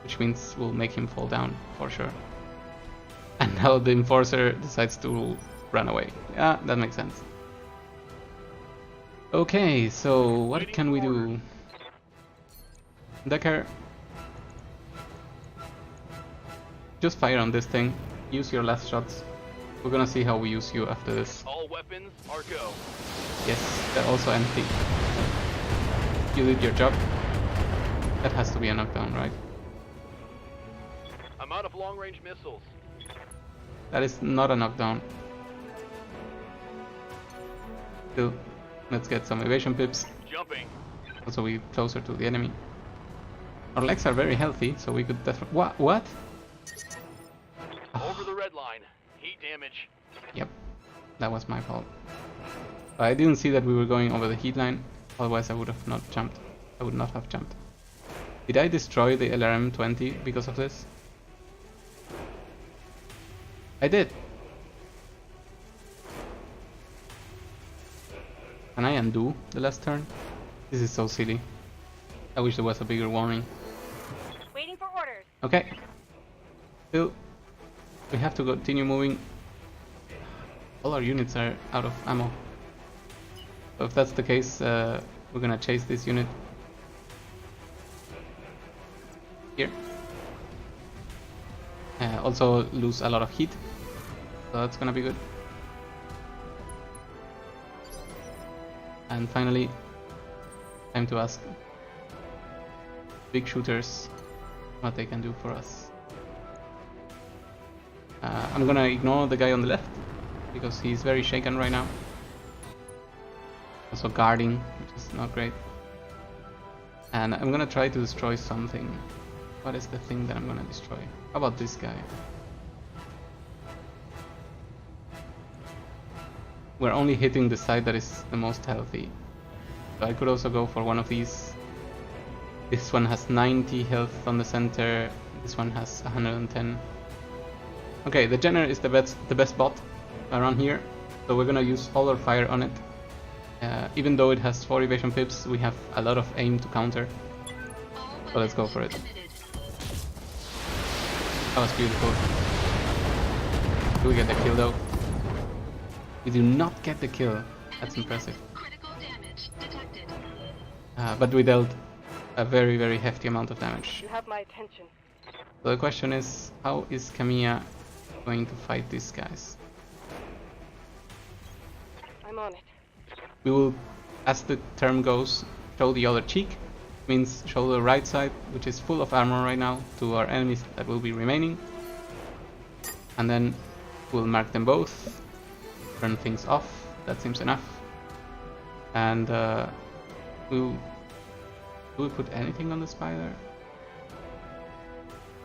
which means we'll make him fall down for sure. And now the Enforcer decides to run away. Yeah, that makes sense. Okay, so what can we do? Decker, just fire on this thing. Use your last shots. We're gonna see how we use you after this. All weapons are go. Yes, they're also empty. You did your job. That has to be a knockdown, right? I'm out of long-range missiles. That is not a knockdown. Still, let's get some evasion pips. Jumping. Also, we're closer to the enemy. Our legs are very healthy, so we could definitely... What? Over the red line. Heat damage. Yep, that was my fault. I didn't see that we were going over the heat line, otherwise I would have not jumped. I would not have jumped. Did I destroy the LRM-20 because of this? I did. Can I undo the last turn? This is so silly. I wish there was a bigger warning. Waiting for orders. Okay. Still, we have to continue moving. All our units are out of ammo. So if that's the case, we're gonna chase this unit. Here. Also lose a lot of heat. So that's gonna be good. And finally, time to ask big shooters what they can do for us. I'm gonna ignore the guy on the left because he's very shaken right now. Also guarding, which is not great. And I'm gonna try to destroy something. What is the thing that I'm gonna destroy? How about this guy? We're only hitting the side that is the most healthy. So I could also go for one of these. This one has 90 health on the center. This one has 110. Okay, the Jenner is the best bot around here. So we're gonna use all our fire on it. Even though it has 4 evasion pips, we have a lot of aim to counter. So let's go for it. That was beautiful. Do we get the kill though? We do not get the kill. That's impressive. Critical damage detected. But we dealt a very, very hefty amount of damage. You have my attention. So the question is, how is Kamiya going to fight these guys? I'm on it. We will, as the term goes, show the other cheek. Means show the right side, which is full of armor right now, to our enemies that will be remaining. And then we'll mark them both. Turn things off. That seems enough. And do we put anything on the spider?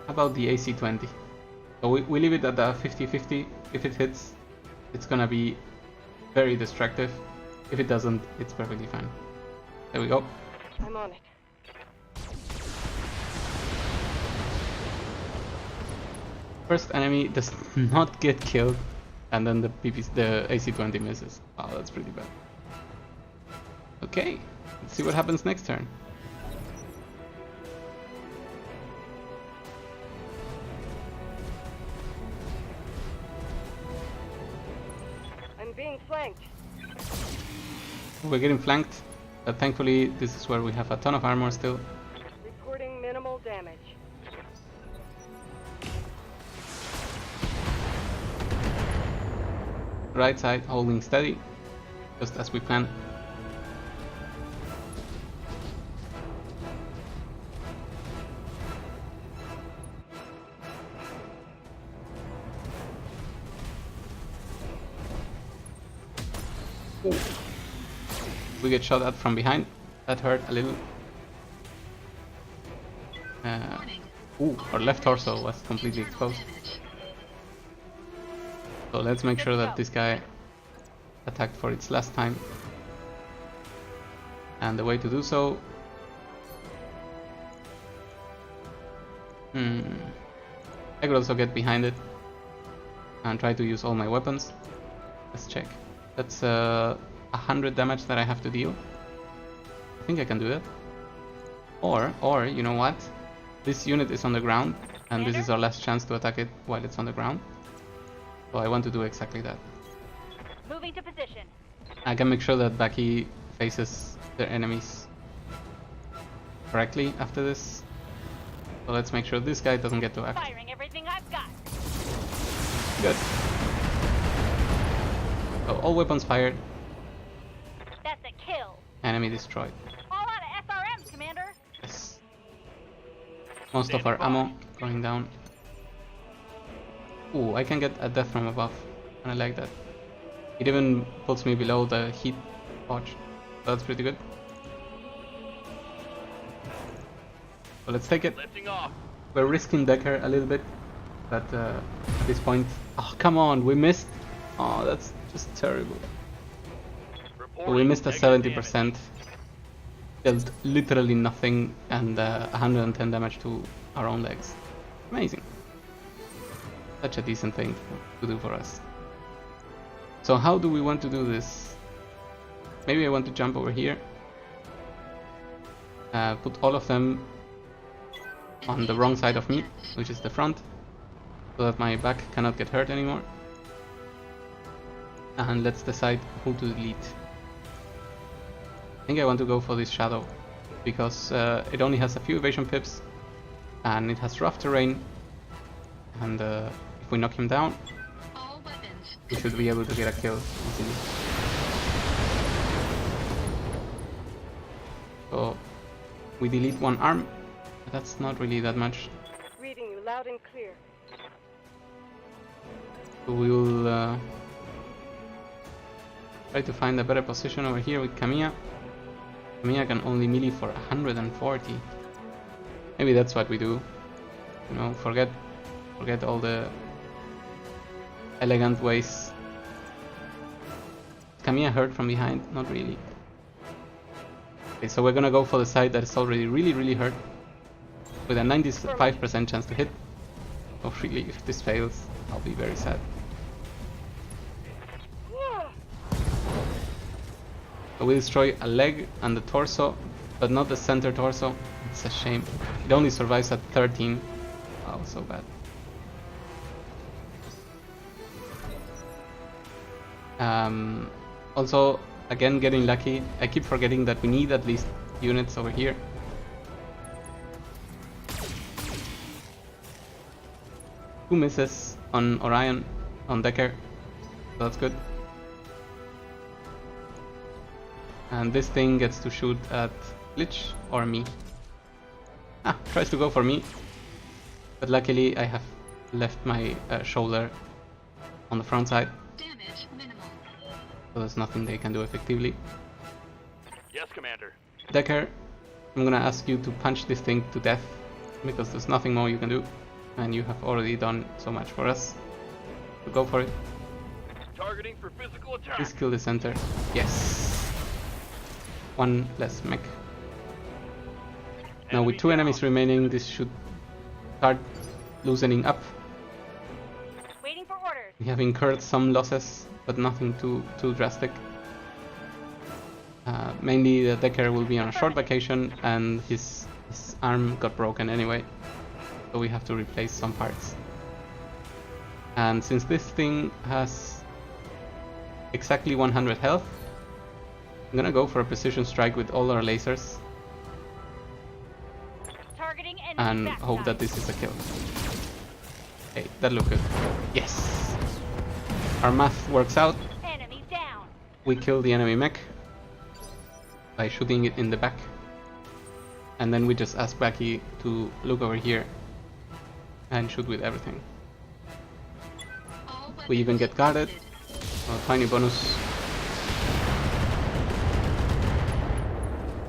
How about the AC-20? So we leave it at the 50-50. If it hits, it's gonna be very destructive. If it doesn't, it's perfectly fine. There we go. I'm on it. First enemy does not get killed, and then the AC-20 misses. Wow, that's pretty bad. Okay, let's see what happens next turn. I'm being flanked. We're getting flanked, but thankfully this is where we have a ton of armor still. Reporting minimal damage. Right side holding steady, just as we planned. We get shot at from behind. That hurt a little. Our left torso was completely exposed. So let's make sure that this guy attacked for its last time. And the way to do so... I could also get behind it and try to use all my weapons. Let's check. That's 100 damage that I have to deal. I think I can do that. Or, you know what? This unit is on the ground, and this is our last chance to attack it while it's on the ground. So I want to do exactly that. Moving to position. I can make sure that Baki faces their enemies correctly after this. So let's make sure this guy doesn't get to act. Firing everything I've got. Good. So all weapons fired, That's a kill. enemy destroyed. All out of SRMs, Commander. Yes. Most of our ammo going down. Ooh, I can get a death from above, and I like that. It even puts me below the heat watch. That's pretty good. So let's take it. Lifting off. We're risking Decker a little bit, but at this point... Oh, come on, we missed! Oh, that's just terrible. So we missed a 70%. Dealt literally nothing, and 110 damage to our own legs. Amazing. Such a decent thing to do for us. So how do we want to do this? Maybe I want to jump over here. Put all of them on the wrong side of me, which is the front, so that my back cannot get hurt anymore. And let's decide who to delete. I think I want to go for this shadow, because it only has a few evasion pips, and it has rough terrain, and if we knock him down, All weapons. we should be able to get a kill easily. So we delete one arm, but that's not really that much. Reading you loud and clear. So we will try to find a better position over here with Kamiya. Kamiya can only melee for 140. Maybe that's what we do. You know, forget all the elegant ways. Is Kamiya hurt from behind? Not really. Okay, so we're gonna go for the side that is already really hurt, with a 95% chance to hit. Oh really, if this fails, I'll be very sad. So we destroy a leg and the torso, but not the center torso. It's a shame. It only survives at 13. Wow, so bad. Also, again getting lucky. I keep forgetting that we need at least units over here. Two misses on Orion, on Decker. So that's good. And this thing gets to shoot at Lich or me. Ah, tries to go for me. But luckily I have left my shoulder on the front side. Damage minimal. So there's nothing they can do effectively. Yes, Commander. Decker, I'm gonna ask you to punch this thing to death, because there's nothing more you can do. And you have already done so much for us. So go for it. Targeting for physical attack. Please kill the center. Yes. One less mech. Now with two enemies remaining, this should start loosening up. Waiting for orders. We have incurred some losses, but nothing too drastic. Mainly the Decker will be on a short vacation, and his arm got broken anyway, so we have to replace some parts. And since this thing has exactly 100 health, I'm gonna go for a precision strike with all our lasers Targeting enemy and backside. hope that this is a kill. Hey, that looked good. Yes! Our math works out. Enemy down. We kill the enemy mech by shooting it in the back. And then we just ask Baki to look over here and shoot with everything. All weapons We even get guarded. detected. A tiny bonus.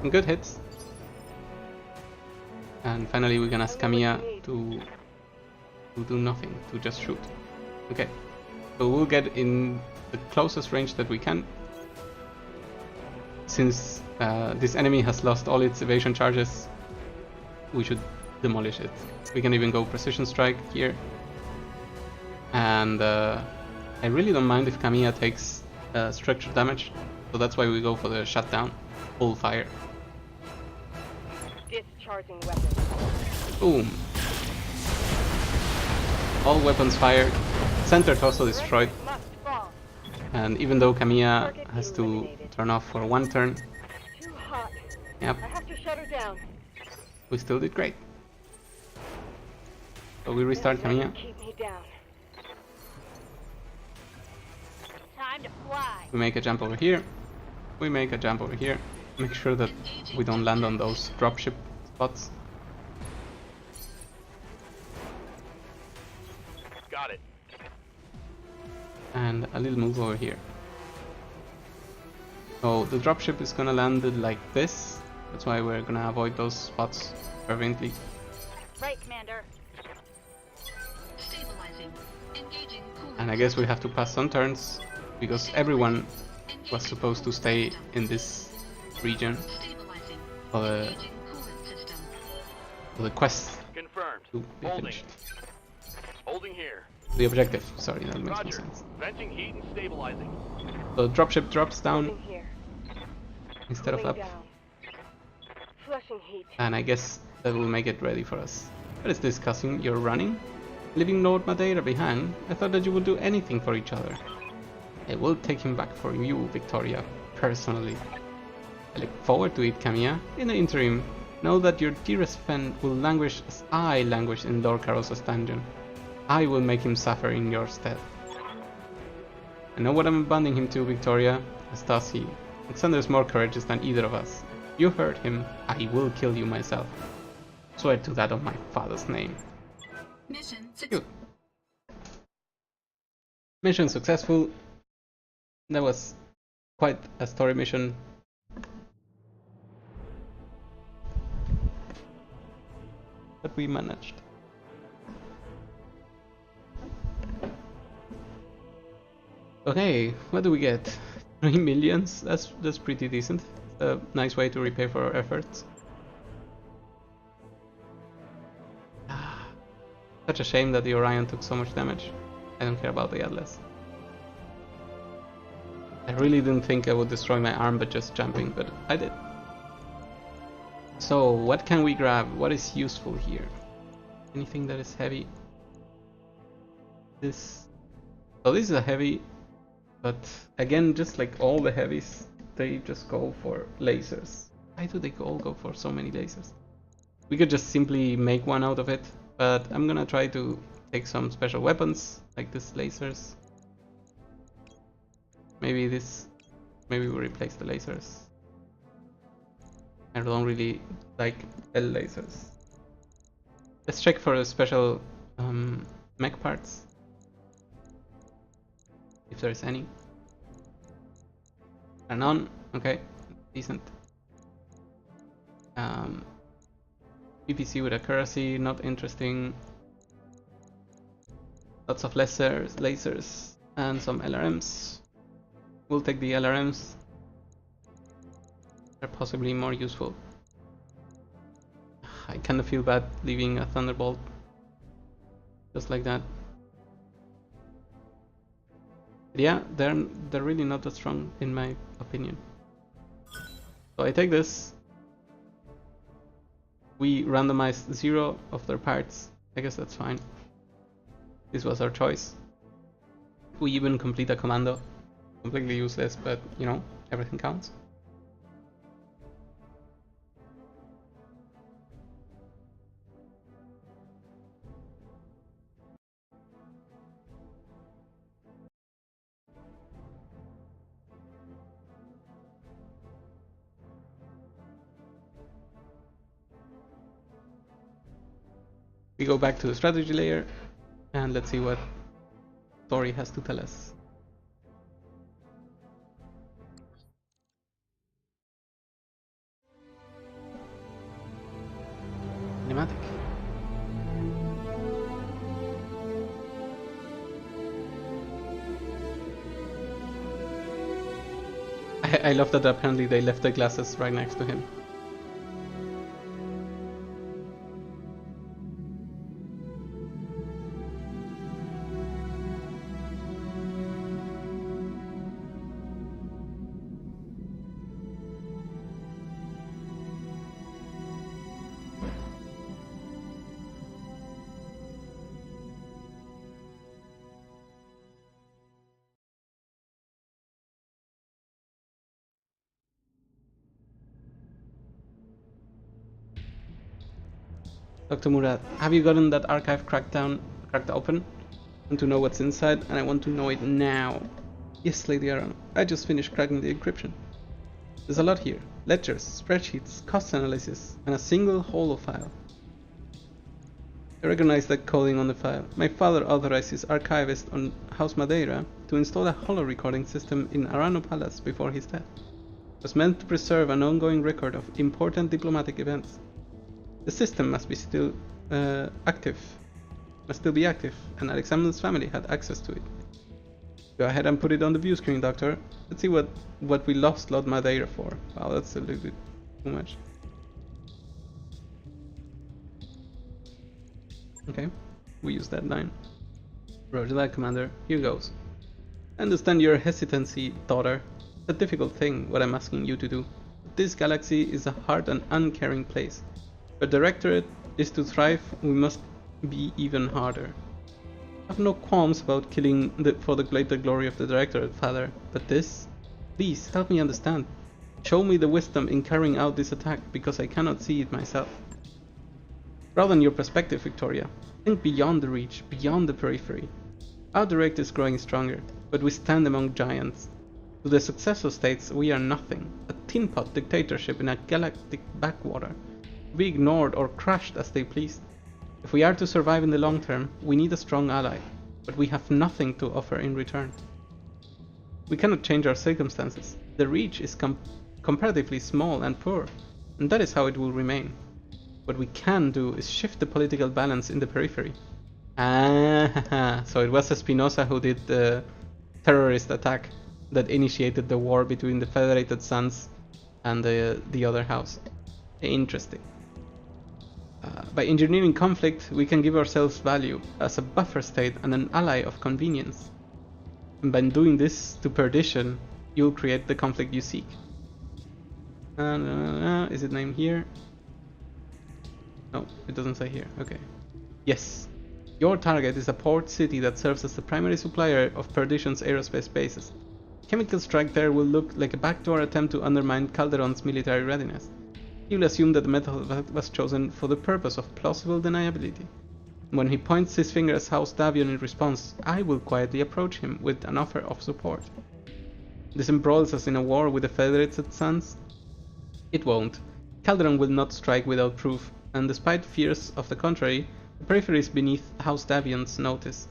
Some good hits. And finally we can ask Kamiya to do nothing, to just shoot. Okay, so we'll get in the closest range that we can. Since this enemy has lost all its evasion charges, we should demolish it. We can even go precision strike here. And I really don't mind if Kamiya takes structure damage, so that's why we go for the shutdown, full fire. Discharging weapons. Boom. All weapons fired, center torso destroyed, Must fall. and even though Kamiya has to turn off for one turn, Too hot. yep, I have to shut her down. we still did great. So we restart Kamiya. Keep me down. Time to fly. We make a jump over here. We make a jump over here. Make sure that we don't land on those dropship spots. Got it. And a little move over here. So the dropship is gonna land it like this. That's why we're gonna avoid those spots fervently. Right, Commander. Stabilizing. Engaging cooling. And I guess we have to pass some turns because everyone was supposed to stay in this region Stabilizing. for Engaging coolant system. the quest Confirmed. to be Holding. finished. Holding here. The objective, sorry, that makes no Roger. sense. Venting heat and stabilizing. So the dropship drops down Holding here. instead of Cooling up, down. Flushing heat. and I guess that will make it ready for us. What is this, cousin? You're running? Leaving Lord Madeira behind? I thought that you would do anything for each other. I will take him back for you, Victoria, personally. I look forward to it, Camilla. In the interim, know that your dearest friend will languish as I languish in Lord Carosa's dungeon. I will make him suffer in your stead. I know what I'm bonding him to, Victoria, as does he. Alexander's more courageous than either of us. You hurt him, I will kill you myself. Swear to that of my father's name. Mission Good. Mission successful. That was quite a story mission. But we managed. Okay, what do we get? 3 millions? That's pretty decent. A nice way to repay for our efforts. Such a shame that the Orion took so much damage. I don't care about the Atlas. I really didn't think I would destroy my arm by just jumping, but I did. So, what can we grab? What is useful here? Anything that is heavy? This... So this is a heavy, but again, just like all the heavies, they just go for lasers. Why do they all go for so many lasers? We could just simply make one out of it, but I'm gonna try to take some special weapons, like this lasers. Maybe we replace the lasers. I don't really like L lasers. Let's check for a special mech parts, if there's any. Turn on, okay, decent. PPC with accuracy, not interesting. Lots of lasers and some LRMs. We'll take the LRMs. They're possibly more useful. I kind of feel bad leaving a Thunderbolt just like that. But yeah, they're really not that strong in my opinion. So I take this. We randomized 0 of their parts. I guess that's fine. This was our choice. We even complete a commando. Completely useless, but you know, everything counts. We go back to the strategy layer and let's see what story has to tell us. Cinematic. I love that apparently they left the glasses right next to him. Dr. Murad, have you gotten that archive cracked open? I want to know what's inside and I want to know it now. Yes, Lady Arano. I just finished cracking the encryption. There's a lot here. Ledgers, spreadsheets, cost analysis, and a single holo file. I recognize that coding on the file. My father authorized his archivist on House Madeira to install a holo recording system in Arano Palace before his death. It was meant to preserve an ongoing record of important diplomatic events. The system must still be active, and Alexander's family had access to it. Go ahead and put it on the view screen, Doctor. Let's see what we lost Lord Madeira for. Wow, that's a little bit too much. Okay, we use that line. Roger that, Commander. Here goes. I understand your hesitancy, daughter. It's a difficult thing, what I'm asking you to do. But this galaxy is a hard and uncaring place. If a directorate is to thrive, we must be even harder. I have no qualms about killing for the greater glory of the Directorate, Father, but this? Please, help me understand. Show me the wisdom in carrying out this attack, because I cannot see it myself. Broaden your perspective, Victoria. Think beyond the reach, beyond the periphery. Our Direct is growing stronger, but we stand among giants. To the successor states, we are nothing. A tin-pot dictatorship in a galactic backwater. To be ignored or crushed as they please. If we are to survive in the long term, we need a strong ally, but we have nothing to offer in return. We cannot change our circumstances. The reach is comparatively small and poor, and that is how it will remain. What we can do is shift the political balance in the periphery. So it was Espinosa who did the terrorist attack that initiated the war between the Federated Suns and the other house. Interesting. By engineering conflict, we can give ourselves value as a buffer state and an ally of convenience. And by doing this to perdition, you'll create the conflict you seek. Is it named here? No, it doesn't say here. Okay. Yes. Your target is a port city that serves as the primary supplier of Perdition's aerospace bases. Chemical strike there will look like a backdoor attempt to undermine Calderon's military readiness. He will assume that the method was chosen for the purpose of plausible deniability. When he points his finger at House Davion in response, I will quietly approach him with an offer of support. This embroils us in a war with the Federated Suns? It won't. Calderon will not strike without proof, and despite fears of the contrary, the periphery is beneath House Davion's notice.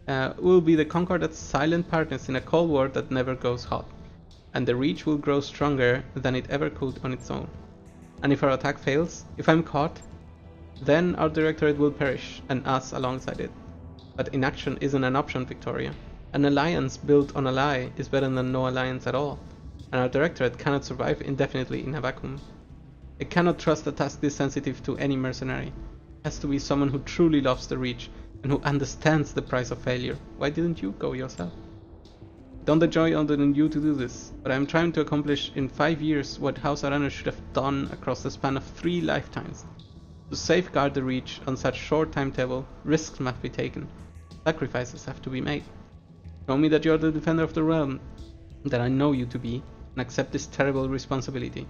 We'll be the Concordate's silent partners in a cold war that never goes hot, and the Reach will grow stronger than it ever could on its own. And if our attack fails, if I'm caught, then our Directorate will perish, and us alongside it. But inaction isn't an option, Victoria. An alliance built on a lie is better than no alliance at all, and our Directorate cannot survive indefinitely in a vacuum. I cannot trust a task this sensitive to any mercenary. It has to be someone who truly loves the Reach, and who understands the price of failure. Why didn't you go yourself? Don't enjoy on you to do this, but I am trying to accomplish in 5 years what House Arano should have done across the span of 3 lifetimes. To safeguard the Reach on such short timetable, risks must be taken. Sacrifices have to be made. Show me that you are the defender of the realm, that I know you to be, and accept this terrible responsibility.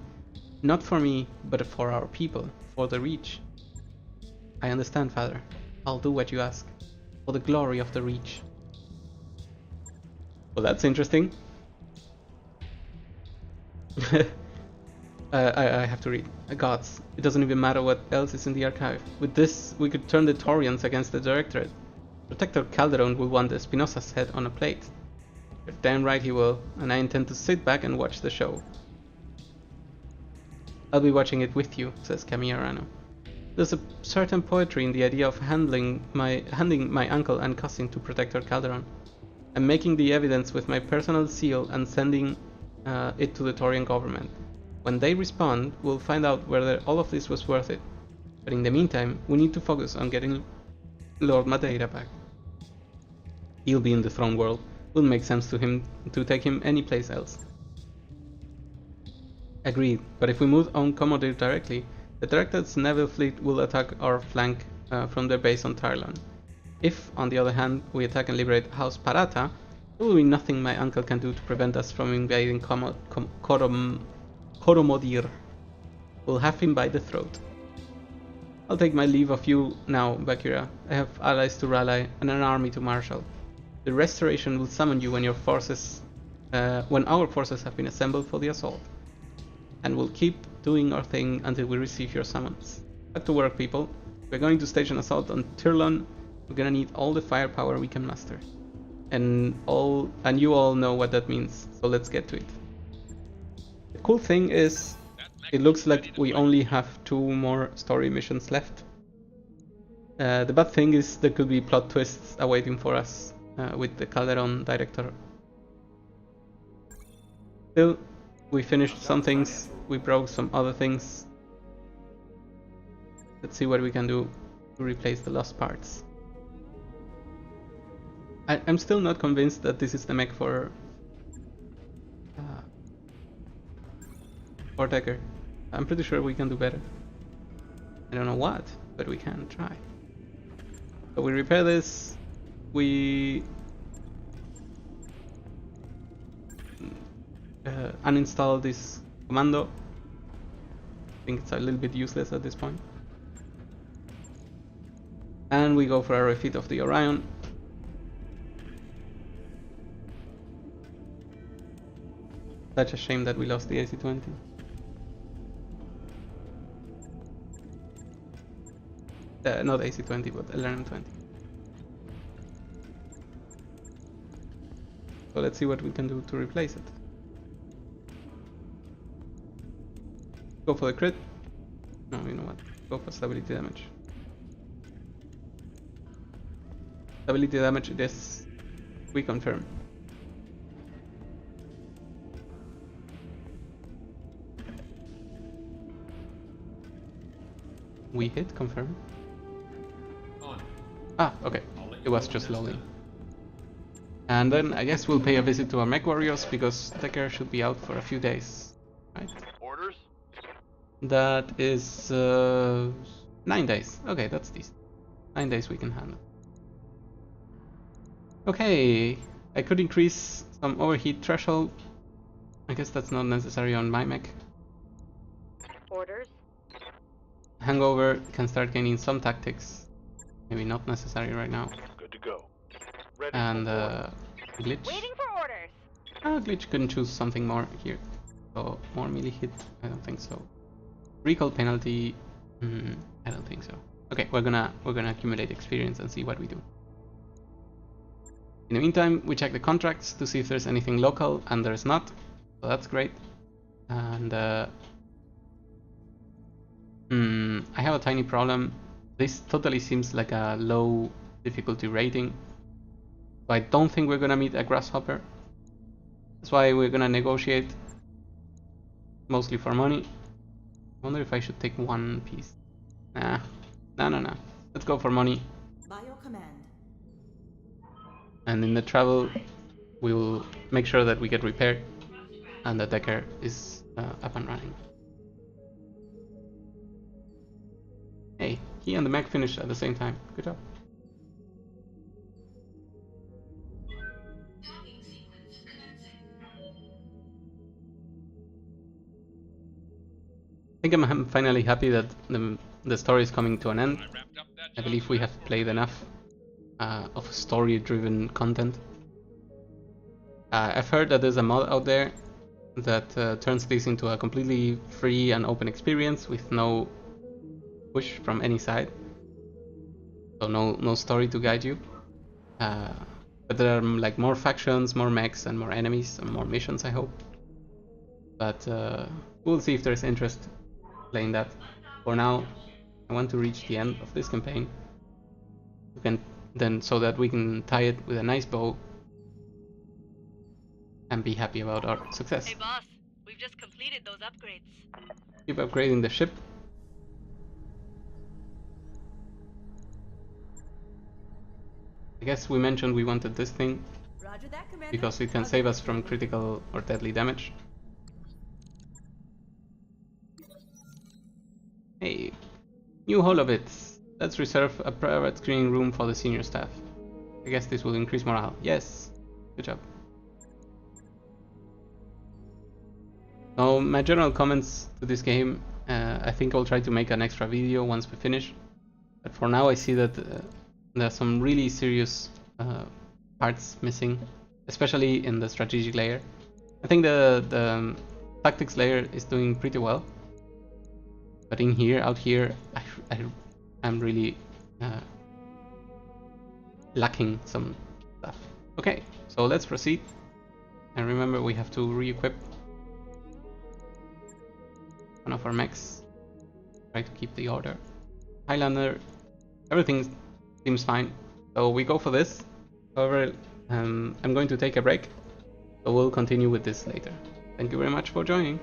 Not for me, but for our people, for the Reach. I understand, Father. I'll do what you ask, for the glory of the Reach. Well, that's interesting. I have to read. Gods, it doesn't even matter what else is in the archive. With this, we could turn the Taurians against the Directorate. Protector Calderon will want Espinosa's head on a plate. You're damn right he will, and I intend to sit back and watch the show. I'll be watching it with you, says Camilla Arano. There's a certain poetry in the idea of handing my uncle and cousin to Protector Calderon. I'm making the evidence with my personal seal and sending it to the Taurian government. When they respond, we'll find out whether all of this was worth it. But in the meantime, we need to focus on getting Lord Madeira back. He'll be in the throne world. Will make sense to him to take him anyplace else. Agreed, but if we move on Commodore directly, the Directorate's naval fleet will attack our flank from their base on Tarlon. If, on the other hand, we attack and liberate House Parata, there will be nothing my uncle can do to prevent us from invading Koromodir. We'll have him by the throat. I'll take my leave of you now, Bakura. I have allies to rally and an army to marshal. The Restoration will summon you when your forces when our forces have been assembled for the assault. And we'll keep doing our thing until we receive your summons. Back to work, people. We're going to stage an assault on Tirlon. We're gonna need all the firepower we can muster. And you all know what that means, so let's get to it. The cool thing is, it looks like we only have 2 more story missions left. The bad thing is there could be plot twists awaiting for us with the Calderon director. Still, we finished some things, we broke some other things. Let's see what we can do to replace the lost parts. I'm still not convinced that this is the mech for Decker. I'm pretty sure we can do better. I don't know what, but we can try. So we repair this, we uninstall this commando. I think it's a little bit useless at this point. And we go for a refit of the Orion. Such a shame that we lost the AC-20. Not AC-20, but LRM-20. So let's see what we can do to replace it. Go for the crit. No, you know what? Go for stability damage. Stability damage, this we confirm. We hit confirm. Ah, okay. It was just loading. And then I guess we'll pay a visit to our mech warriors because Decker should be out for a few days, right? Orders? That is 9 days. Okay, that's decent. 9 days we can handle. Okay, I could increase some overheat threshold. I guess that's not necessary on my mech. Orders. Hangover can start gaining some tactics. Maybe not necessary right now. Good to go. Ready And for glitch. Waiting for orders. Glitch couldn't choose something more here. So more melee hit? I don't think so. Recall penalty? I don't think so. Okay, we're gonna accumulate experience and see what we do. In the meantime, we check the contracts to see if there's anything local, and there's not. So that's great. And I have a tiny problem. This totally seems like a low difficulty rating. So I don't think we're gonna meet a grasshopper. That's why we're gonna negotiate. Mostly for money. I wonder if I should take one piece. Nah. No. Let's go for money. By your command. And in the travel, we will make sure that we get repaired and the Decker is up and running. Hey, he and the mech finished at the same time. Good job. I think I'm finally happy that the story is coming to an end. I believe we have played enough of story-driven content. I've heard that there's a mod out there that turns this into a completely free and open experience with no push from any side. So no story to guide you. But there are like more factions, more mechs, and more enemies, and more missions, I hope. But we'll see if there's interest playing that. For now, I want to reach the end of this campaign. So that we can tie it with a nice bow and be happy about our success. Hey boss, we've just completed those upgrades. Keep upgrading the ship. I guess we mentioned we wanted this thing Roger that, Commander. because it can save us from critical or deadly damage. Hey, new holobits. Let's reserve a private screening room for the senior staff. I guess this will increase morale. Yes, good job. So my general comments to this game, I think I'll try to make an extra video once we finish. But for now I see that there are some really serious parts missing, especially in the strategic layer. I think the tactics layer is doing pretty well. But in here, out here, I'm really lacking some stuff. Okay, so let's proceed. And remember, we have to re-equip one of our mechs. Try to keep the order. Highlander, everything seems fine. So we go for this. However, I'm going to take a break. So we'll continue with this later. Thank you very much for joining.